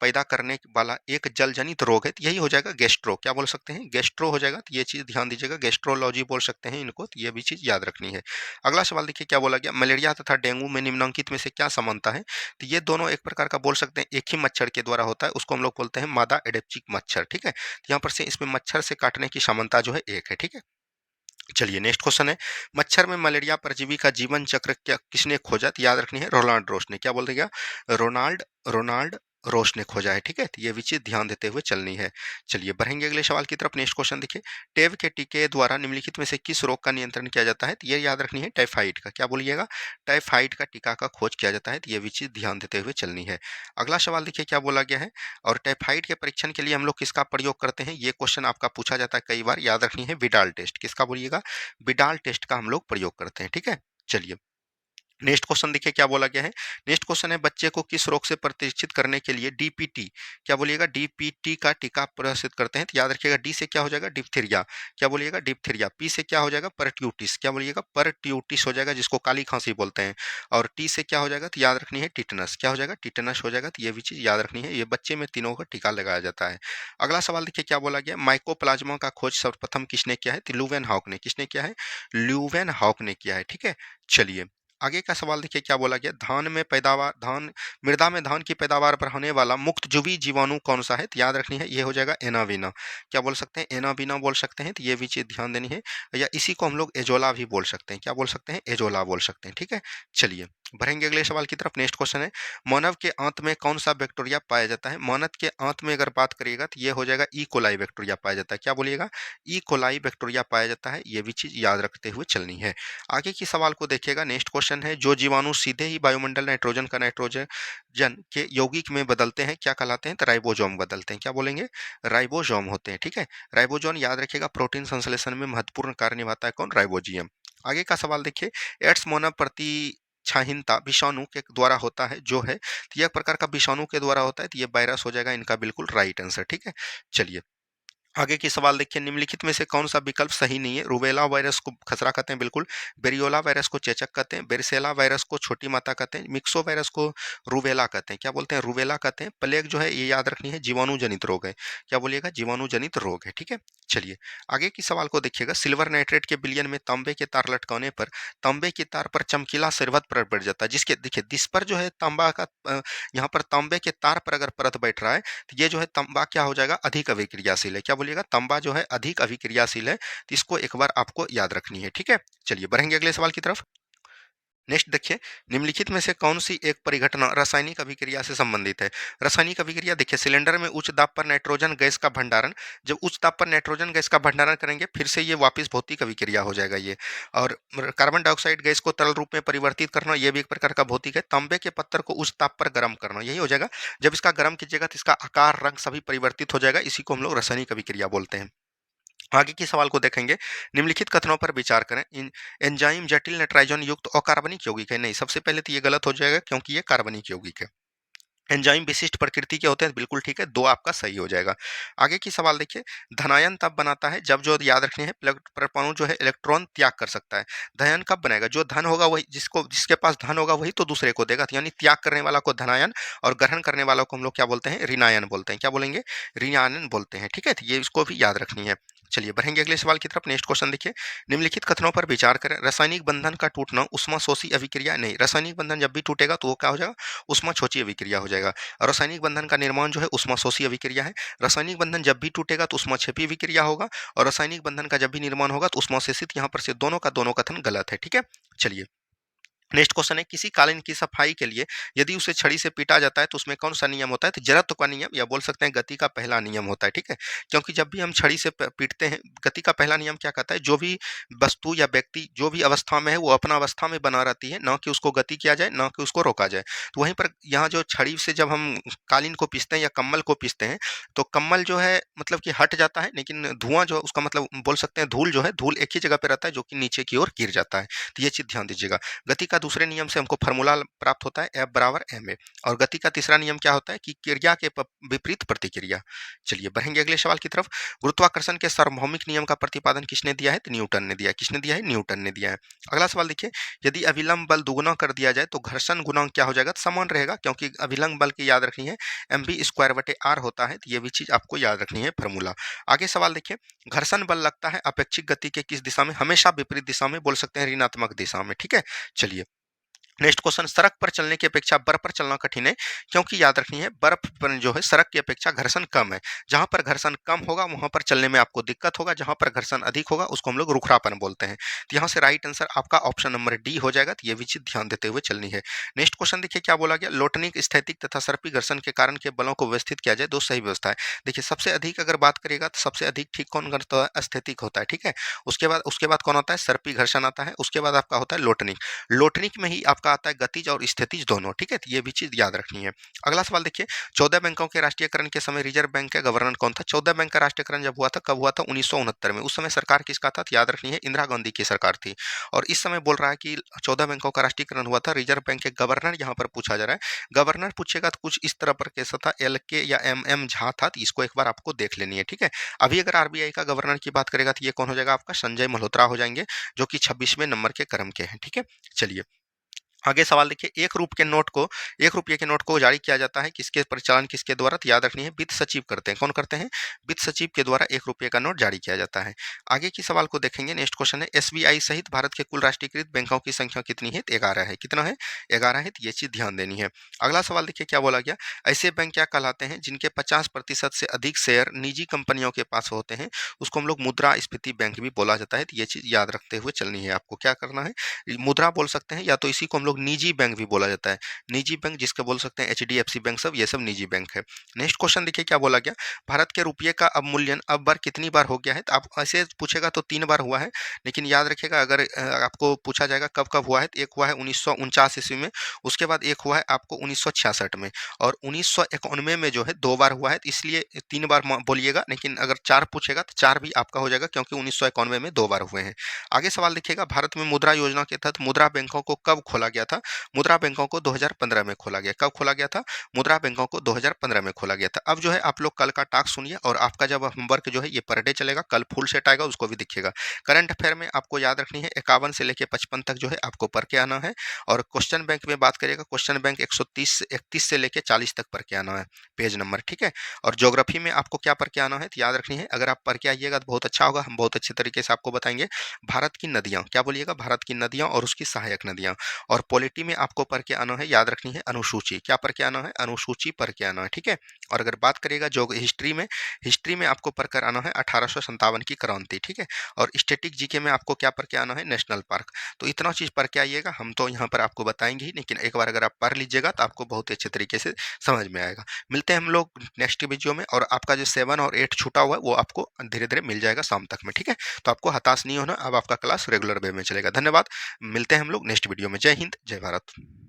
पैदा करने वाला एक जल जनित रोग है, तो यही हो जाएगा गैस्ट्रो, क्या बोल सकते हैं, गैस्ट्रो हो जाएगा। तो ये चीज ध्यान दीजिएगा, गैस्ट्रोलॉजी बोल सकते हैं इनको। तो ये भी चीज याद रखनी है। अगला सवाल देखिए क्या बोला गया, मलेरिया तथा डेंगू में निम्नलिखित में से क्या समानता है। तो ये दोनों एक प्रकार का बोल सकते हैं, एक ही मच्छर के द्वारा होता है, उसको हम लोग बोलते हैं मादा एडेप्चिक मच्छर, ठीक है। तो यहाँ पर से इसमें मच्छर से काटने की समानता जो है एक है, ठीक है। चलिए नेक्स्ट क्वेश्चन है, मच्छर में मलेरिया परजीवी का जीवन चक्र क्या किसने खोजा, तो याद रखनी है रोनाल्ड रोश ने। क्या बोल दिया, रोनाल्ड रोनाल्ड रोश ने खोजा है, ठीक है। तो ये भी चीज ध्यान देते हुए चलनी है। चलिए बढ़ेंगे अगले सवाल की तरफ। नेक्स्ट क्वेश्चन देखिए, टेब के टीके द्वारा निम्नलिखित में से किस रोग का नियंत्रण किया जाता है, तो ये याद रखनी है टाइफाइड का। क्या बोलिएगा, टाइफाइड का टीका का खोज किया जाता है। तो ये भी चीज ध्यान देते हुए चलनी है। अगला सवाल देखिए क्या बोला गया है, और टाइफाइड के परीक्षण के लिए हम लोग किसका प्रयोग करते हैं, ये क्वेश्चन आपका पूछा जाता है कई बार। याद रखनी है विडाल टेस्ट, किसका बोलिएगा, विडाल टेस्ट का हम लोग प्रयोग करते हैं, ठीक है। चलिए नेक्स्ट क्वेश्चन देखिए क्या बोला गया है। नेक्स्ट क्वेश्चन है, बच्चे को किस रोग से प्रतिरक्षित करने के लिए डीपीटी, क्या बोलिएगा, डीपीटी का टीका प्रदर्शित करते हैं। तो याद रखिएगा, डी से क्या हो जाएगा, डिप्थीरिया, क्या बोलिएगा, डिप्थीरिया। पी से क्या हो जाएगा, परट्यूटिस, क्या बोलिएगा, परट्यूटिस हो जाएगा, जिसको काली खांसी बोलते हैं। और टी से क्या हो जाएगा, तो याद रखनी है टिटनस, क्या हो जाएगा, टिटनस हो जाएगा। तो ये भी चीज याद रखनी है, ये बच्चे में तीनों का टीका लगाया जाता है। अगला सवाल देखिए क्या बोला गया, माइकोप्लाज्मा का खोज सर्वप्रथम किसने किया है, तो ल्यूवेन हॉक ने। किसने किया है, ल्यूवेन हॉक ने किया है, ठीक है। चलिए आगे का सवाल देखिए क्या बोला गया, धान में पैदावार, धान मृदा में धान की पैदावार पर होने वाला मुक्तजुवी जीवाणु कौन सा है, तो याद रखनी है ये हो जाएगा एनावीना। क्या बोल सकते हैं, एनावीना बोल सकते हैं। तो ये भी चीज ध्यान देनी है, या इसी को हम लोग एजोला भी बोल सकते हैं। क्या बोल सकते हैं, एजोला बोल सकते हैं, ठीक है। चलिए बढ़ेंगे अगले सवाल की तरफ। नेक्स्ट क्वेश्चन है, मानव के आंत में कौन सा बैक्टीरिया पाया जाता है। मानव के आंत में अगर बात करिएगा तो ये हो जाएगा ई कोलाई बैक्टीरिया पाया जाता है। क्या बोलिएगा, ई कोलाई बैक्टीरिया पाया जाता है। ये भी चीज याद रखते हुए चलनी है। आगे की सवाल को देखिएगा। नेक्स्ट क्वेश्चन है, जो जीवाणु सीधे ही वायुमंडल नाइट्रोजन का नाइट्रोजन के यौगिक में बदलते हैं क्या कहलाते हैं, तो राइबोसोम बदलते हैं। क्या बोलेंगे, राइबोसोम होते हैं, ठीक है। राइबोसोम याद रखिएगा, प्रोटीन संश्लेषण में महत्वपूर्ण कार्य निभाता है कौन, राइबोजियम। आगे का सवाल देखिए, एड्स मोना प्रति छाहिनता विषाणु के द्वारा होता है जो है, तो यह एक प्रकार का विषाणु के द्वारा होता है। तो ये वायरस हो जाएगा इनका बिल्कुल राइट आंसर, ठीक है। चलिए आगे की सवाल देखिए, निम्नलिखित में से कौन सा विकल्प सही नहीं है। रूबेला वायरस को खसरा कहते हैं बिल्कुल, बेरियोला वायरस को चेचक कहते हैं, बेरसेला वायरस को छोटी माता कहते हैं, मिक्सो वायरस को रूबेला कहते हैं। क्या बोलते हैं, रूबेला कहते हैं। प्लेग जो है ये याद रखनी है, जीवाणु जनित रोग है। क्या बोलिएगा, जीवाणु जनित रोग है, ठीक है। चलिए आगे की सवाल को देखिएगा, सिल्वर नाइट्रेट के विलयन में तांबे के तार लटकाने पर तांबे की तार पर चमकीला सरबत परत बैठ जाता है, जिसके देखिए जिस पर जो है तांबा का यहाँ पर तांबे के तार पर अगर परत बैठ रहा है, तो ये जो है तांबा क्या हो जाएगा, अधिक अभिक्रियाशील है। क्या बोलिएगा, तांबा जो है अधिक अभिक्रियाशील है। तो इसको एक बार आपको याद रखनी है, ठीक है। चलिए बढ़ेंगे अगले सवाल की तरफ। नेक्स्ट देखिए, निम्नलिखित में से कौन सी एक परिघटना रासायनिक अभिक्रिया से संबंधित है। रासायनिक अभिक्रिया देखिए, सिलेंडर में उच्च दाब पर नाइट्रोजन गैस का भंडारण, जब उच्च दाब पर नाइट्रोजन गैस का भंडारण करेंगे फिर से ये वापस भौतिक अभिक्रिया हो जाएगा ये। और कार्बन डाइऑक्साइड गैस को तरल रूप में परिवर्तित करना, ये भी एक प्रकार का भौतिक है। तांबे के पत्थर को उच्च ताप पर गर्म करना, यही हो जाएगा। जब इसका गर्म कीजिएगा तो इसका आकार रंग सभी परिवर्तित हो जाएगा, इसी को हम लोग रासायनिक अभिक्रिया बोलते हैं। आगे के सवाल को देखेंगे, निम्नलिखित कथनों पर विचार करें। एंजाइम जटिल नाइट्रोजन युक्त अकार्बनिक यौगिक है। नहीं, सबसे पहले तो ये गलत हो जाएगा क्योंकि ये कार्बनिक यौगिक है। एंजाइम विशिष्ट प्रकृति के होते हैं, बिल्कुल ठीक है, 2 आपका सही हो जाएगा। आगे की सवाल देखिए, धनायन तब बनाता है जब, जो याद रखनी है, परमाणु जो है इलेक्ट्रॉन त्याग कर सकता है। धनायन कब बनेगा? जो धन होगा वही, जिसके पास धन होगा वही तो दूसरे को देगा, यानी त्याग करने वाला को धनायन और ग्रहण करने वालों को हम लोग क्या बोलते हैं? ऋणायन बोलते हैं। क्या बोलेंगे? ऋणायन बोलते हैं, ठीक है? तो ये इसको भी याद रखनी है। चलिए बढ़ेंगे अगले सवाल की तरफ। नेक्स्ट क्वेश्चन देखिए, निम्नलिखित कथनों पर विचार करें। रासायनिक बंधन का टूटना ऊष्माशोषी अभिक्रिया नहीं, रासायनिक बंधन जब भी टूटेगा तो वो क्या हो जाएगा? ऊष्माशोषी अभिक्रिया हो जाएगा। और रासायनिक बंधन का निर्माण जो है ऊष्माशोषी अभिक्रिया है। रासायनिक बंधन जब भी टूटेगा तो ऊष्माक्षेपी अभिक्रिया होगा, और रासायनिक बंधन का जब भी निर्माण होगा तो ऊष्माशोषित, यहाँ पर से दोनों का दोनों कथन गलत है, ठीक है? चलिए नेक्स्ट क्वेश्चन है, किसी कालीन की सफाई के लिए यदि उसे छड़ी से पीटा जाता है तो उसमें कौन सा नियम होता है? तो जड़त्व का नियम, या बोल सकते हैं गति का पहला नियम होता है, ठीक है? क्योंकि जब भी हम छड़ी से पीटते हैं, गति का पहला नियम क्या कहता है? जो भी वस्तु या व्यक्ति जो भी अवस्था में है वो अपना अवस्था में बना रहती है, ना कि उसको गति किया जाए, ना कि उसको रोका जाए। तो वहीं पर यहाँ जो छड़ी से जब हम कालीन को पीसते हैं या कम्बल को पीसते हैं, तो कम्बल जो है मतलब कि हट जाता है, लेकिन धुआं जो उसका मतलब बोल सकते हैं धूल जो है, धूल एक ही जगह पे रहता है जो कि नीचे की ओर गिर जाता है। तो ये चीज ध्यान दीजिएगा। गति का दूसरे नियम से हमको फार्मूला प्राप्त होता है, F बराबर ma। और गति का तीसरा नियम क्या होता है? कि क्रिया के विपरीत प्रतिक्रिया। चलिए बढ़ेंगे अगले सवाल की तरफ। गुरुत्वाकर्षण के सार्वभौमिक नियम का प्रतिपादन किसने दिया है? तो न्यूटन ने दिया है। किसने दिया है? न्यूटन ने दिया है। अगला सवाल देखिए, यदि अभिलंब बल दुगुना कर दिया जाए तो घर्षण गुणांक क्या हो जाएगा? तो समान रहेगा, क्योंकि अभिलंब बल की याद रखनी है mv स्क्वायर बटे r होता है। तो ये भी चीज आपको याद रखनी है फार्मूला। आगे सवाल देखिए, घर्षण बल लगता है अपेक्षित गति के किस दिशा में? हमेशा विपरीत दिशा में, बोल सकते हैं ऋणात्मक दिशा में, ठीक है? चलिए नेक्स्ट क्वेश्चन, सड़क पर चलने की अपेक्षा बर्फ पर चलना कठिन है, क्योंकि याद रखनी है बर्फ पर जो है सड़क की अपेक्षा घर्षण कम है। जहां पर घर्षण कम होगा वहां पर चलने में आपको दिक्कत होगा, जहां पर घर्षण अधिक होगा उसको हम लोग रुखरापन बोलते हैं। तो यहाँ से राइट आंसर आपका ऑप्शन नंबर डी हो जाएगा। तो ये भी चीज ध्यान देते हुए चलनी है। नेक्स्ट क्वेश्चन देखिए क्या बोला गया, लोटनिक, स्थैतिक तथा सर्पी घर्षण के कारण के बलों को व्यवस्थित किया जाए, दो सही व्यवस्था है। देखिए सबसे अधिक अगर बात करेगा तो सबसे अधिक ठीक कौन करता है? स्थैतिक होता है, ठीक है? उसके बाद कौन आता है? सर्पी घर्षण आता है। उसके बाद आपका होता है लोटनिक। लोटनिक में ही आपका आता है गतिज और स्थितिज दोनों, ठीक है? तो ये भी चीज याद रखनी है। अगला सवाल देखिए, 14 बैंकों के राष्ट्रीयकरण के समय रिजर्व बैंक का गवर्नर कौन था? 14 बैंक का राष्ट्रीयकरण जब हुआ था, कब हुआ था? 1969 में। उस समय सरकार किसका था? तो याद रखनी है इंदिरा गांधी की सरकार थी। और इस समय बोल रहा है कि 14 बैंकों का राष्ट्रीयकरण हुआ था, रिजर्व बैंक के गवर्नर यहाँ पर पूछा जा रहा है। गवर्नर पूछेगा तो कुछ इस तरह पर कैसा था, एल के या एम झा था। तो इसको एक बार आपको देख लेनी है, ठीक है? अभी अगर आरबीआई का गवर्नर की बात करेगा तो ये कौन हो जाएगा? आपका संजय मल्होत्रा हो जाएंगे, जो कि 26वें नंबर के क्रम के हैं, ठीक है? चलिए आगे सवाल देखिए, एक रुपये के नोट को जारी किया जाता है किसके परिचालन किसके द्वारा? तो याद रखनी है वित्त सचिव करते हैं। कौन करते हैं? वित्त सचिव के द्वारा 1 रुपये का नोट जारी किया जाता है। आगे की सवाल को देखेंगे। नेक्स्ट क्वेश्चन है, एसबीआई सहित भारत के कुल राष्ट्रीयकृत बैंकों की संख्या कितनी है? 11 है। कितना है? 11 है। तो ये चीज ध्यान देनी है। अगला सवाल देखिए क्या बोला गया, ऐसे बैंक क्या कहलाते हैं जिनके 50% से अधिक शेयर निजी कंपनियों के पास होते हैं? उसको हम लोग मुद्रास्फीति बैंक भी बोला जाता है। तो ये चीज याद रखते हुए चलनी है। आपको क्या करना है? मुद्रा बोल सकते हैं, या तो इसी को हम लोग निजी बैंक भी बोला जाता है। निजी बैंक जिसको बोल सकते हैं एचडीएफसी बैंक, सब ये सब निजी बैंक है। नेक्स्ट क्वेश्चन देखिए क्या बोला गया, भारत के रुपये का अवमूल्यन अब बार कितनी बार हो गया है? तो आप ऐसे पूछेगा तो 3 बार हुआ है, लेकिन याद रखिएगा अगर आपको पूछा जाएगा कब कब हुआ है, तो एक हुआ है 1949 ईस्वी में, उसके बाद एक हुआ है आपको 1966 में, और 1991 में जो है 2 बार हुआ है। तो इसलिए 3 बार बोलिएगा, लेकिन अगर 4 पूछेगा तो 4 भी आपका हो जाएगा, क्योंकि 1991 में 2 बार हुए हैं। आगे सवाल देखिएगा, भारत में मुद्रा योजना के तहत मुद्रा बैंकों को कब खोला गया था? मुद्रा बैंकों को 2015 में खोला गया। कब खोला गया था? मुद्रा बैंकों को 2015 में खोला गया था। अब जो है आप लोग कल का टास्क सुनिए, और आपका जब होमवर्क जो है ये पर डे चलेगा, कल फुल सेट आएगा उसको भी दिखेगा। करंट अफेयर में आपको याद रखनी है 51 से लेकर 55 तक जो है आपको पढ़ के आना है। और क्वेश्चन बैंक में बात करिएगा, क्वेश्चन बैंक 131 से लेकर 40 तक पढ़ के आना है, पेज नंबर, ठीक है? और ज्योग्राफी में आपको क्या पढ़ के आना है तो याद रखनी है, अगर आप पढ़ के आइएगा तो बहुत अच्छा होगा, हम बहुत अच्छे तरीके से आपको बताएंगे भारत की नदियां। क्या बोलिएगा? भारत की नदियां और उसकी सहायक नदियां। और पॉलिटी में आपको पढ़ के आना है, याद रखनी है अनुसूची। क्या पढ़ के आना है? अनुसूची पढ़ के आना है, ठीक है? और अगर बात करिएगा जो हिस्ट्री में आपको पढ़ कर आना है 1857 की क्रांति, ठीक है? और स्टैटिक जीके में आपको क्या पढ़ के आना है? National park. तो इतना चीज पढ़ के आइएगा, हम तो यहाँ पर आपको बताएंगे ही, लेकिन एक बार अगर आप पढ़ लीजिएगा तो आपको बहुत अच्छे तरीके से समझ में आएगा। मिलते हैं हम लोग नेक्स्ट वीडियो में, और आपका जो 7 और 8 छूटा हुआ है वो आपको धीरे धीरे मिल जाएगा शाम तक में, ठीक है? तो आपको हताश नहीं होना, अब आपका क्लास रेगुलर वे में चलेगा। धन्यवाद, मिलते हैं हम लोग नेक्स्ट वीडियो में। जय हिंद, जय भारत।